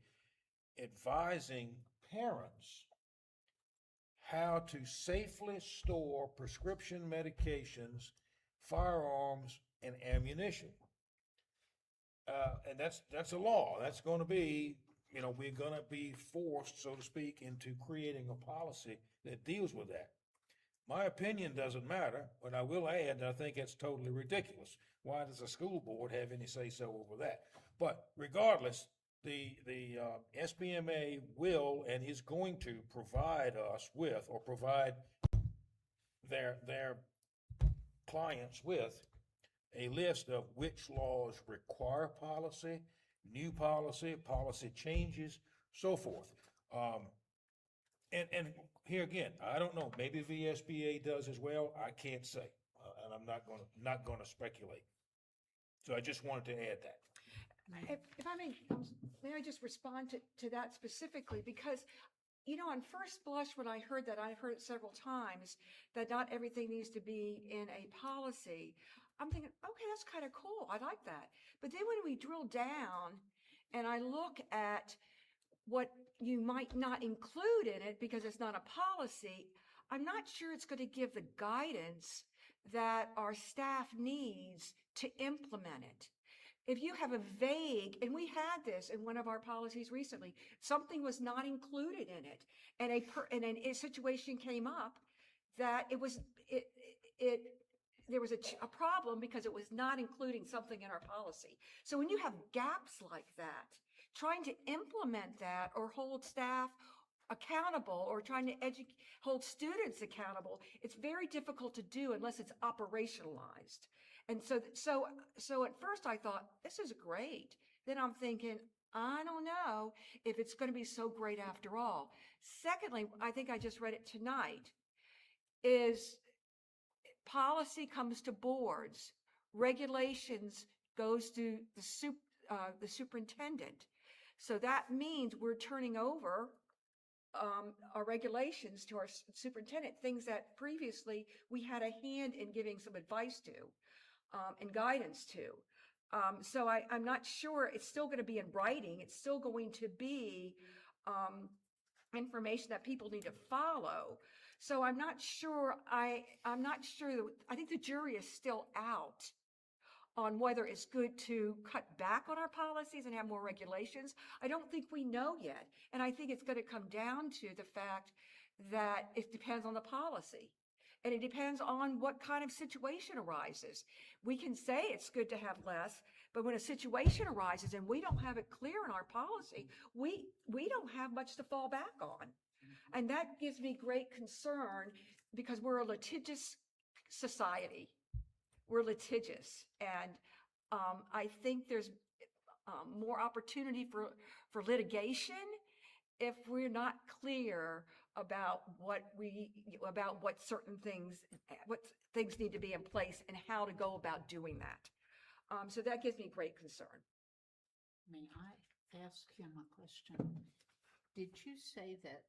advising parents how to safely store prescription medications, firearms, and ammunition. And that's a law. That's gonna be, we're gonna be forced, so to speak, into creating a policy that deals with that. My opinion doesn't matter, but I will add that I think it's totally ridiculous. Why does a school board have any say-so over that? But regardless, the SBMA will and is going to provide us with, or provide their clients with, a list of which laws require policy, new policy, policy changes, so forth. And here again, I don't know, maybe VSBA does as well, I can't say, and I'm not gonna speculate. So I just wanted to add that. If I may I just respond to that specifically? Because, on first blush, when I heard that, I've heard it several times, that not everything needs to be in a policy. I'm thinking, okay, that's kind of cool. I like that. But then when we drill down and I look at what you might not include in it because it's not a policy, I'm not sure it's going to give the guidance that our staff needs to implement it. If you have a vague, and we had this in one of our policies recently, something was not included in it, and a situation came up that there was a problem because it was not including something in our policy. So when you have gaps like that, trying to implement that or hold staff accountable or trying to hold students accountable, it's very difficult to do unless it's operationalized. And so at first I thought, this is great. Then I'm thinking, I don't know if it's going to be so great after all. Secondly, I think I just read it tonight, is policy comes to boards, regulations goes to the superintendent. So that means we're turning over our regulations to our superintendent, things that previously we had a hand in giving some advice to and guidance to. So I'm not sure it's still going to be in writing. It's still going to be information that people need to follow. So I'm not sure. I'm not sure. I think the jury is still out on whether it's good to cut back on our policies and have more regulations. I don't think we know yet. And I think it's going to come down to the fact that it depends on the policy. And it depends on what kind of situation arises. We can say it's good to have less, but when a situation arises and we don't have it clear in our policy, we don't have much to fall back on. And that gives me great concern because we're a litigious society. We're litigious. And I think there's more opportunity for litigation if we're not clear about what certain things, what things need to be in place and how to go about doing that. So that gives me great concern. May I ask him a question? Did you say that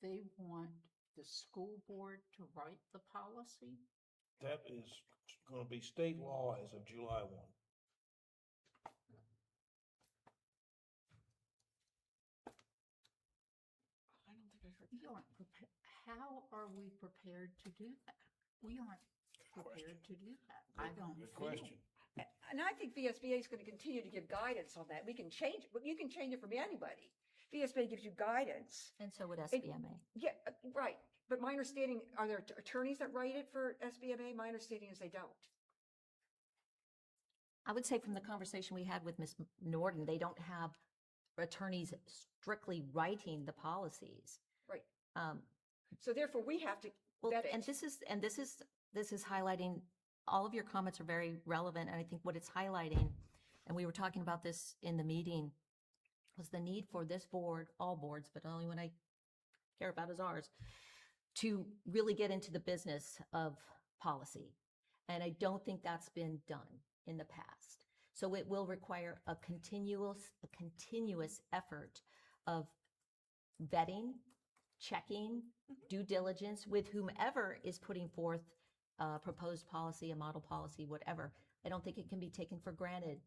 they want the school board to write the policy? That is gonna be state law as of July 1. I don't think I heard We aren't prepared. How are we prepared to do that? We aren't prepared to do that. I don't Good feel. question. And I think VSBA is going to continue to give guidance on that. We can change it, but you can change it from anybody. VSBA gives you guidance. And so would SBMA. Yeah, right. But my understanding, are there attorneys that write it for SBMA? My understanding is they don't. I would say from the conversation we had with Ms. Norden, they don't have attorneys strictly writing the policies. Right. Um, So therefore, we have to Well, vet it. and this is highlighting, all of your comments are very relevant, and I think what it's highlighting, and we were talking about this in the meeting, was the need for this board, all boards, but the only one I care about is ours, to really get into the business of policy. And I don't think that's been done in the past. So it will require a continuous effort of vetting, checking, due diligence with whomever is putting forth a proposed policy, a model policy, whatever. I don't think it can be taken for granted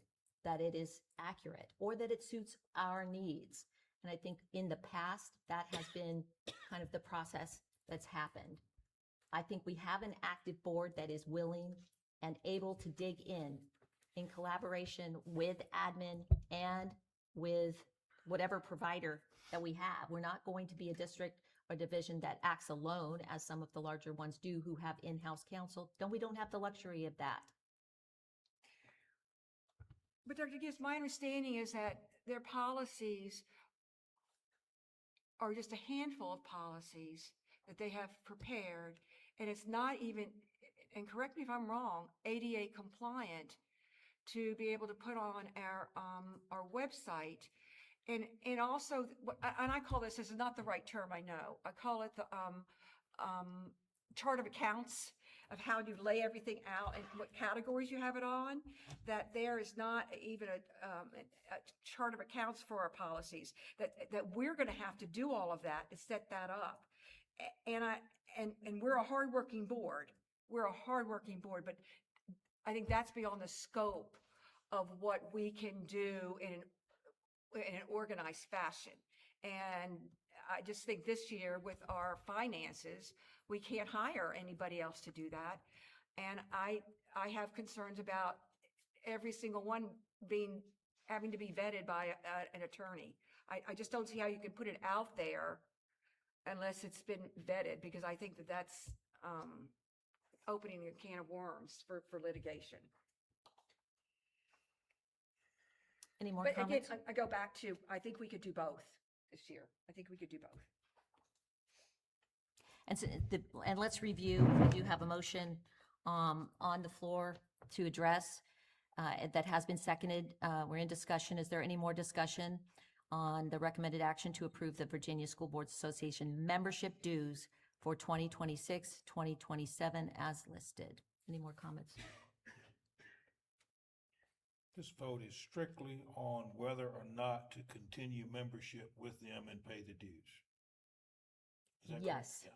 that it is accurate or that it suits our needs. And I think in the past, that has been kind of the process that's happened. I think we have an active board that is willing and able to dig in collaboration with admin and with whatever provider that we have. We're not going to be a district or division that acts alone, as some of the larger ones do who have in-house counsel. We don't have the luxury of that. But Dr. Gibbs, my understanding is that their policies are just a handful of policies that they have prepared, and it's not even, and correct me if I'm wrong, ADA compliant to be able to put on our website. And also, and I call this is not the right term, I know. I call it the chart of accounts of how you lay everything out and what categories you have it on, that there is not even a chart of accounts for our policies, that we're going to have to do all of that to set that up. And we're a hardworking board. We're a hardworking board, but I think that's beyond the scope of what we can do in an organized fashion. And I just think this year with our finances, we can't hire anybody else to do that. And I have concerns about every single one having to be vetted by an attorney. I just don't see how you can put it out there unless it's been vetted, because I think that's opening a can of worms for litigation. Any more But again, comments? I go back to, I think we could do both this year. I think we could do both. And so and let's review, we do have a motion on the floor to address that has been seconded. We're in discussion. Is there any more discussion on the recommended action to approve the Virginia School Boards Association membership dues for 2026, 2027 as listed? Any more comments? This vote is strictly on whether or not to continue membership with them and pay the dues. Is that correct? Yes. Yes.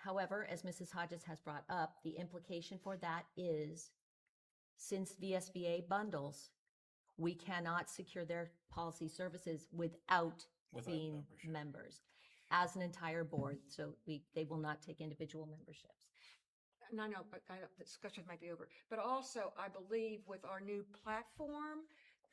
However, as Mrs. Hodges has brought up, the implication for that is, since VSBA bundles, we cannot secure their policy services without being membership. members as an entire board. So they will not take individual memberships. No, but the discussion might be over. But also, I believe with our new platform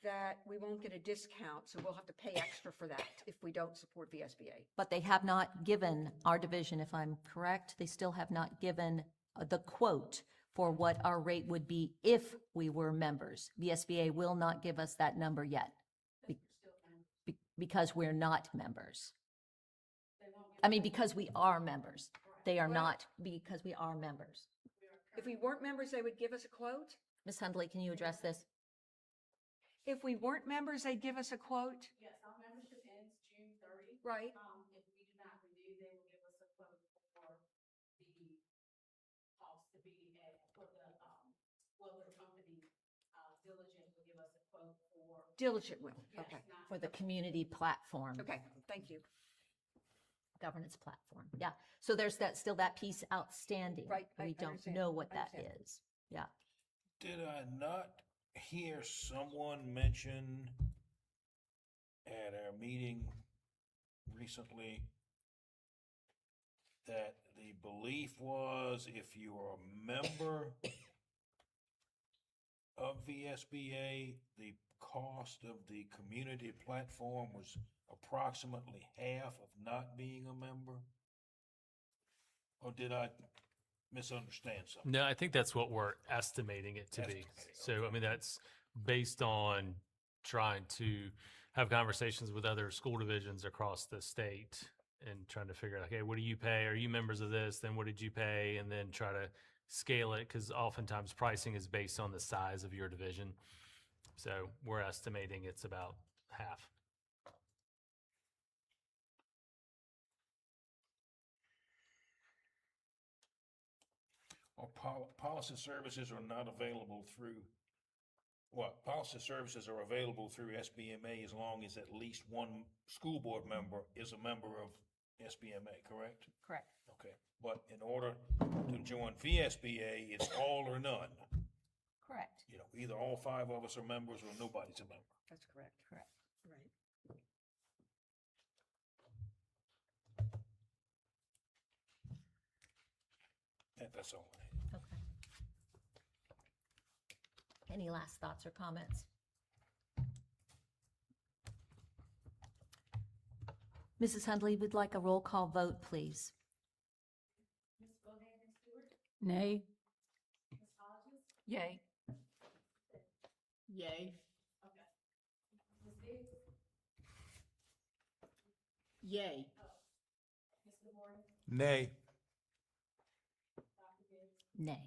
that we won't get a discount, so we'll have to pay extra for that if we don't support VSBA. But they have not given our division, if I'm correct, they still have not given the quote for what our rate would be if we were members. VSBA will not give us that number yet because we're not members. I mean, because we are members. They are not because we are members. If we weren't members, they would give us a quote? Ms. Hundley, can you address this? If we weren't members, they'd give us a quote? Yes, our membership ends June 30. Right. If we do not renew, they will give us a quote for the cost to be at, for the, the company, Diligent will give us a quote for. Diligent will, Yes, okay. not- For the community platform. Okay, thank you. Governance platform. Yeah. So there's still that piece outstanding. Right, I We don't understand. know what I that understand. is. Yeah. Did I not hear someone mention at our meeting recently that the belief was if you are a member of VSBA, the cost of the community platform was approximately half of not being a member? Or did I misunderstand something? No, I think that's what we're estimating it to be. So, I mean, that's based on trying to have conversations with other school divisions across the state and trying to figure out, okay, what do you pay? Are you members of this? Then what did you pay? And then try to scale it, because oftentimes pricing is based on the size of your division. So we're estimating it's about half. Or policy services are not available through policy services are available through SBMA as long as at least one school board member is a member of SBMA, correct? Correct. Okay, but in order to join VSBA, it's all or none. Correct. You know, either all 5 of us are members or nobody's a member. That's correct. Correct. Right. That's all I had. Okay. Any last thoughts or comments? Mrs. Hundley would like a roll call vote, please. Nay. Yay. Yay. Yay. Nay. Nay.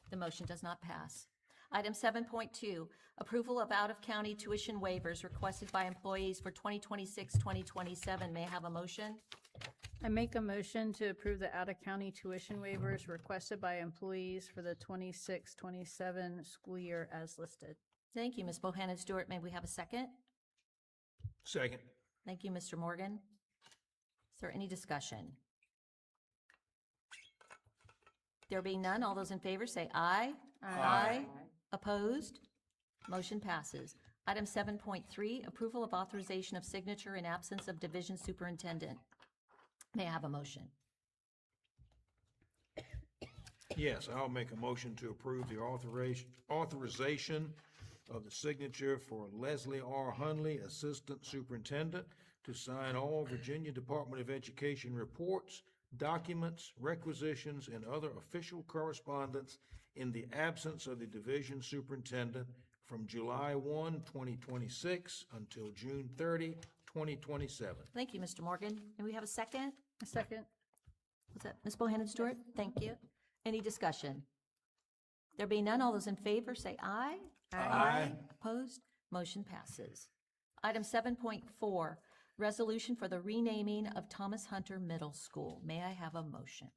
The motion does not pass. Item 7.2, approval of out-of-county tuition waivers requested by employees for 2026-2027. May I have a motion? I make a motion to approve the out-of-county tuition waivers requested by employees for the 26-27 school year as listed. Thank you, Ms. Bohannon Stewart. May we have a second? Second. Thank you, Mr. Morgan. Is there any discussion? There being none, all those in favor say aye. Aye. Opposed? Motion passes. Item 7.3, approval of authorization of signature in absence of division superintendent. May I have a motion? Yes, I'll make a motion to approve the authorization of the signature for Leslie R. Hundley, Assistant Superintendent, to sign all Virginia Department of Education reports, documents, requisitions, and other official correspondence in the absence of the division superintendent from July 1, 2026 until June 30, 2027. Thank you, Mr. Morgan. May we have a second? A second. Was that Ms. Bohannon Stewart? Thank you. Any discussion? There being none, all those in favor say aye. Aye. Opposed? Motion passes. Item 7.4, resolution for the renaming of Thomas Hunter Middle School. May I have a motion?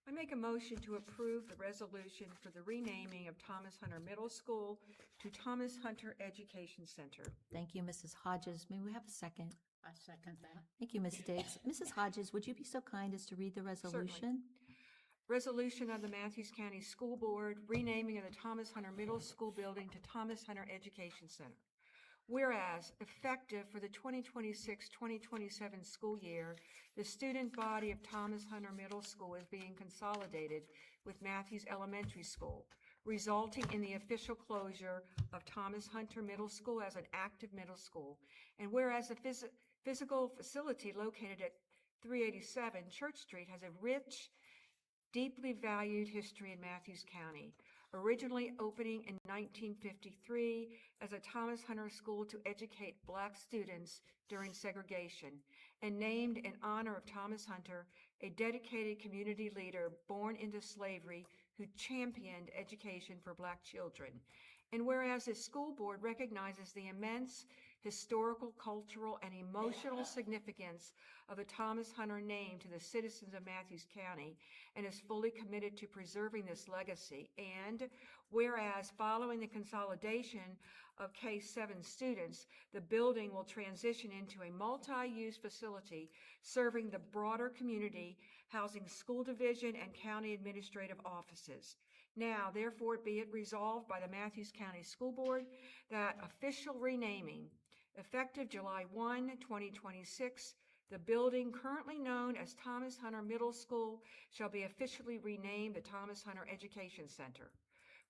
I make a motion to approve the resolution for the renaming of Thomas Hunter Middle School to Thomas Hunter Education Center. Thank you, Mrs. Hodges. May we have a second? I second that. Thank you, Ms. Diggs. Mrs. Hodges, would you be so kind as to read the resolution? Resolution of the Mathews County School Board renaming of the Thomas Hunter Middle School building to Thomas Hunter Education Center. Whereas, effective for the 2026-2027 school year, the student body of Thomas Hunter Middle School is being consolidated with Mathews Elementary School, resulting in the official closure of Thomas Hunter Middle School as an active middle school. And whereas the physical facility located at 387 Church Street has a rich, deeply valued history in Mathews County, originally opening in 1953 as a Thomas Hunter School to educate Black students during segregation, and named in honor of Thomas Hunter, a dedicated community leader born into slavery who championed education for Black children. And whereas the school board recognizes the immense historical, cultural, and emotional significance of the Thomas Hunter name to the citizens of Mathews County and is fully committed to preserving this legacy. And whereas following the consolidation of K-7 students, the building will transition into a multi-use facility serving the broader community, housing school division and county administrative offices. Now, therefore, be it resolved by the Mathews County School Board that official renaming, effective July 1, 2026, the building currently known as Thomas Hunter Middle School shall be officially renamed the Thomas Hunter Education Center.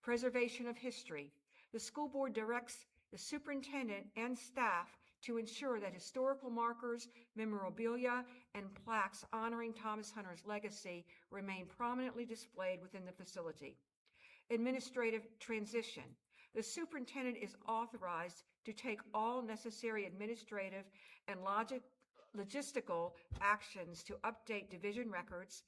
Preservation of history. The school board directs the superintendent and staff to ensure that historical markers, memorabilia, and plaques honoring Thomas Hunter's legacy remain prominently displayed within the facility. Administrative transition. The superintendent is authorized to take all necessary administrative and logistical actions to update division records,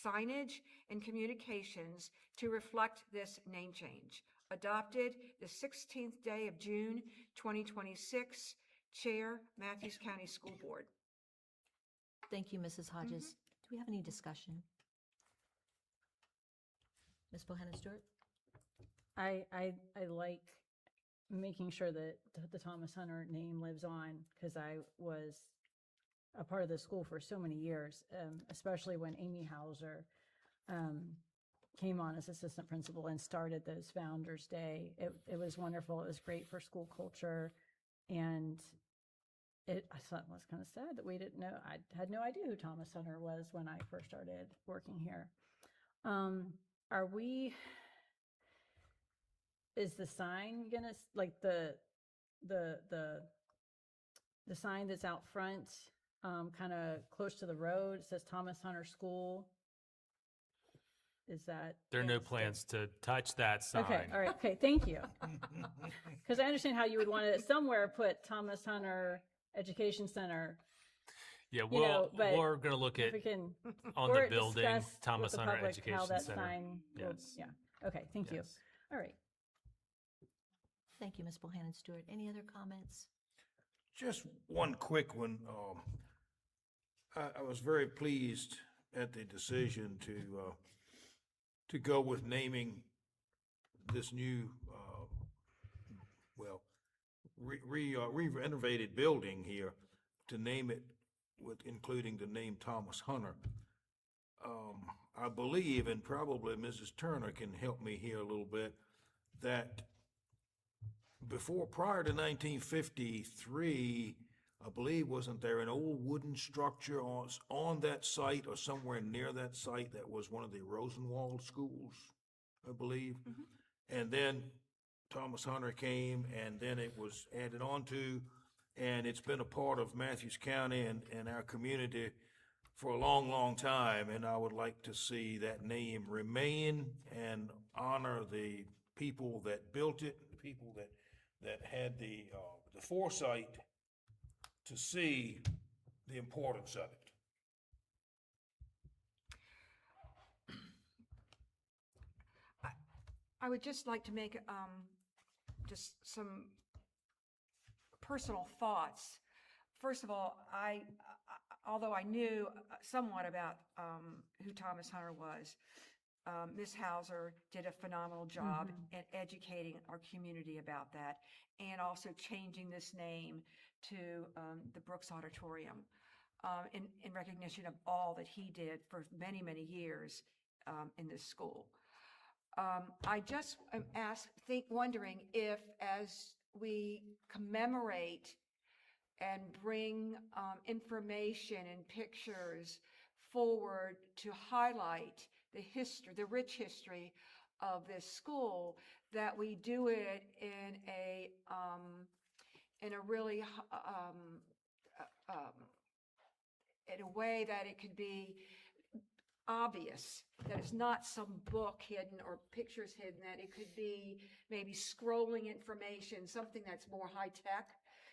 signage, and communications to reflect this name change. Adopted the 16th day of June, 2026. Chair, Mathews County School Board. Thank you, Mrs. Hodges. Do we have any discussion? Ms. Bohannon Stewart? I like making sure that the Thomas Hunter name lives on, because I was a part of the school for so many years, especially when Amy Hauser came on as assistant principal and started those Founders Day. It was wonderful. It was great for school culture. And I thought it was kind of sad that we didn't know. I had no idea who Thomas Hunter was when I first started working here. Is the sign gonna, like the sign that's out front, kind of close to the road, it says Thomas Hunter School? Is that? There are no gonna stay? plans to touch that sign. Okay, all right, okay, thank you. Because I understand how you would want to somewhere put Thomas Hunter Education Center. Yeah, but we're going to look If at we can, on or the building, discuss with Thomas the Hunter public Education how that Center. sign will- Yes. Yeah, okay, thank you. Yes. All right. Thank you, Ms. Bohannon Stewart. Any other comments? Just one quick one. I was very pleased at the decision to go with naming this new, renovated building here, to name it with including the name Thomas Hunter. I believe, and probably Mrs. Turner can help me here a little bit, that prior to 1953, I believe, wasn't there an old wooden structure on that site or somewhere near that site that was one of the Rosenwald schools, I believe? And then Thomas Hunter came, and then it was added on to, and it's been a part of Mathews County and our community for a long, long time, and I would like to see that name remain and honor the people that built it, the people that had the foresight to see the importance of it. I would just like to make just some personal thoughts. First of all, although I knew somewhat about who Thomas Hunter was, Ms. Hauser did a phenomenal job in educating our community about that, and also changing this name to the Brooks Auditorium in recognition of all that he did for many, many years in this school. I just am wondering if, as we commemorate and bring information and pictures forward to highlight the history, the rich history of this school, that we do it in a really in a way that it could be obvious, that it's not some book hidden or pictures hidden, that it could be maybe scrolling information, something that's more high tech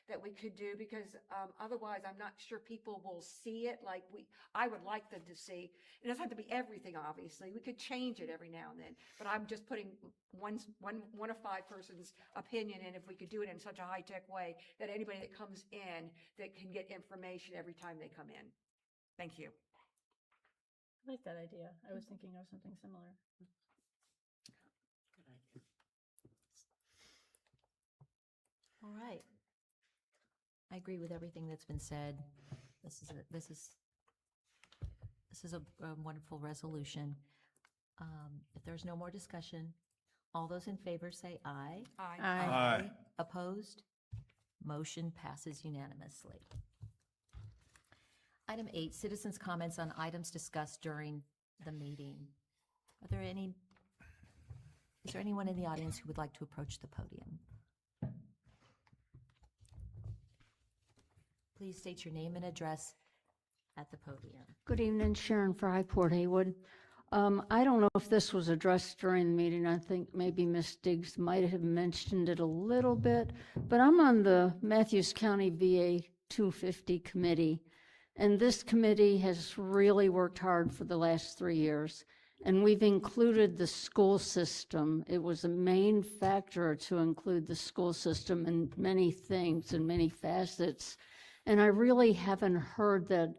that we could do, because otherwise I'm not sure people will see it like I would like them to see. It doesn't have to be everything, obviously. We could change it every now and then, but I'm just putting one of five person's opinion in, if we could do it in such a high tech way that anybody that comes in that can get information every time they come in. Thank you. I like that idea. I was thinking of something similar. All right. I agree with everything that's been said. This is a wonderful resolution. If there's no more discussion, all those in favor say aye. Aye. Aye. Opposed? Motion passes unanimously. Item 8, citizens' comments on items discussed during the meeting. Is there anyone in the audience who would like to approach the podium? Please state your name and address at the podium. Good evening, Sharon Fry, Port Haywood. I don't know if this was addressed during the meeting. I think maybe Ms. Diggs might have mentioned it a little bit, but I'm on the Mathews County VA 250 committee, and this committee has really worked hard for the last 3 years, and we've included the school system. It was a main factor to include the school system in many things and many facets, and I really haven't heard that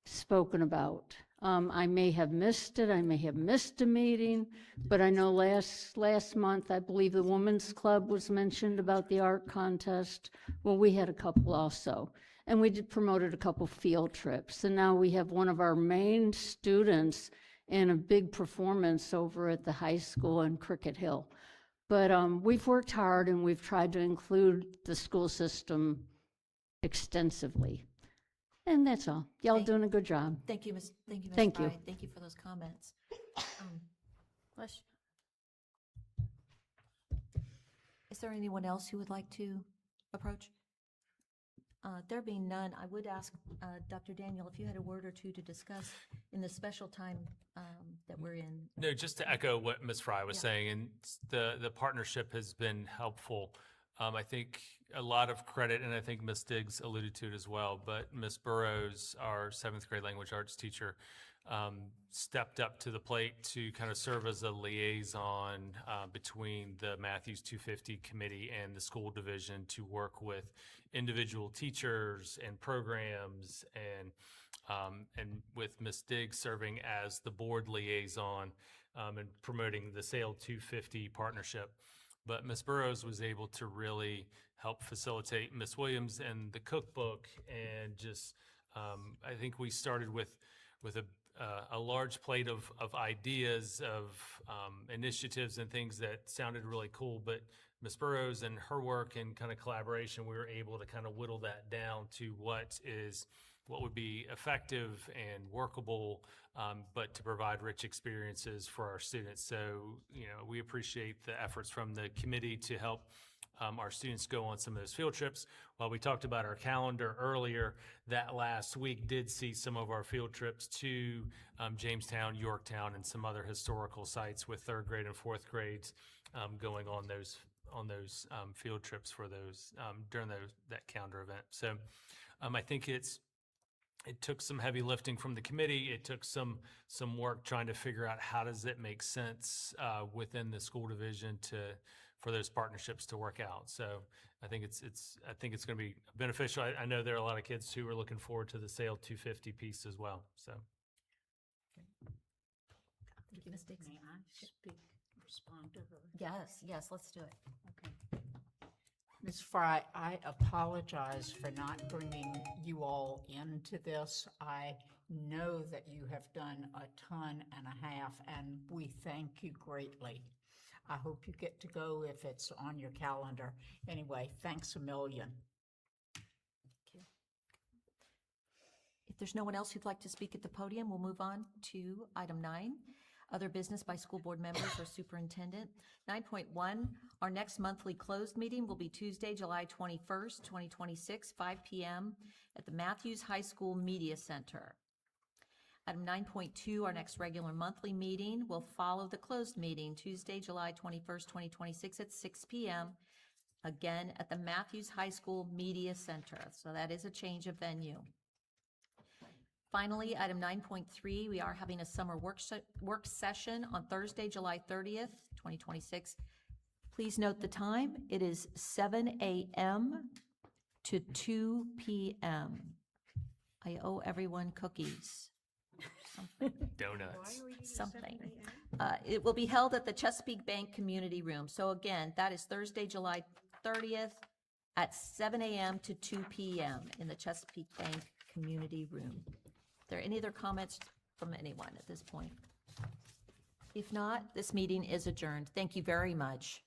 spoken about. I may have missed it, I may have missed a meeting, but I know last month, I believe the Women's Club was mentioned about the art contest. Well, we had a couple also. And we did promoted a couple field trips. And now we have one of our main students in a big performance over at the high school in Cricket Hill. But we've worked hard and we've tried to include the school system extensively. And that's all. Y'all doing a good job. Thank you, Ms. Thank you, Ms. Thank you. Frye. Thank you for those comments. Bless Is there anyone else who would like to approach? There being none, I would ask Dr. Daniel if you had a word or two to discuss in the special time that we're in. No, just to echo what Ms. Fry was saying, and the partnership has been helpful. I think a lot of credit, and I think Ms. Diggs alluded to it as well, but Ms. Burrows, our 7th grade language arts teacher, stepped up to the plate to kind of serve as a liaison between the Mathews 250 committee and the school division to work with individual teachers and programs, and with Ms. Diggs serving as the board liaison and promoting the SAIL 250 partnership. But Ms. Burrows was able to really help facilitate Ms. Williams and the cookbook, and just I think we started with a large plate of ideas, of initiatives and things that sounded really cool. But Ms. Burrows and her work and kind of collaboration, we were able to kind of whittle that down to what would be effective and workable, but to provide rich experiences for our students. So, we appreciate the efforts from the committee to help our students go on some of those field trips. While we talked about our calendar earlier, that last week did see some of our field trips to Jamestown, Yorktown, and some other historical sites with 3rd grade and 4th grades going on those field trips for those during that calendar event. So I think it took some heavy lifting from the committee. It took some work trying to figure out how does it make sense within the school division for those partnerships to work out. So I think it's going to be beneficial. I know there are a lot of kids who are looking forward to the SAIL 250 piece as well. So Thank you, Ms. Diggs. May I speak, respond to her? Yes, let's do it. Okay. Ms. Fry, I apologize for not bringing you all into this. I know that you have done a ton and a half, and we thank you greatly. I hope you get to go if it's on your calendar. Anyway, thanks a million. If there's no one else who'd like to speak at the podium, we'll move on to item 9, other business by school board members or superintendent. 9.1, our next monthly closed meeting will be Tuesday, July 21st, 2026, 5 p.m. at the Mathews High School Media Center. Item 9.2, our next regular monthly meeting will follow the closed meeting, Tuesday, July 21st, 2026 at 6 p.m., again at the Mathews High School Media Center. So that is a change of venue. Finally, item 9.3, we are having a summer work session on Thursday, July 30th, 2026. Please note the time. It is 7 a.m. to 2 p.m. I owe everyone cookies. donuts. Something. It will be held at the Chesapeake Bank Community Room. So again, that is Thursday, July 30th at 7 a.m. to 2 p.m. in the Chesapeake Bank Community Room. Are there any other comments from anyone at this point? If not, this meeting is adjourned. Thank you very much.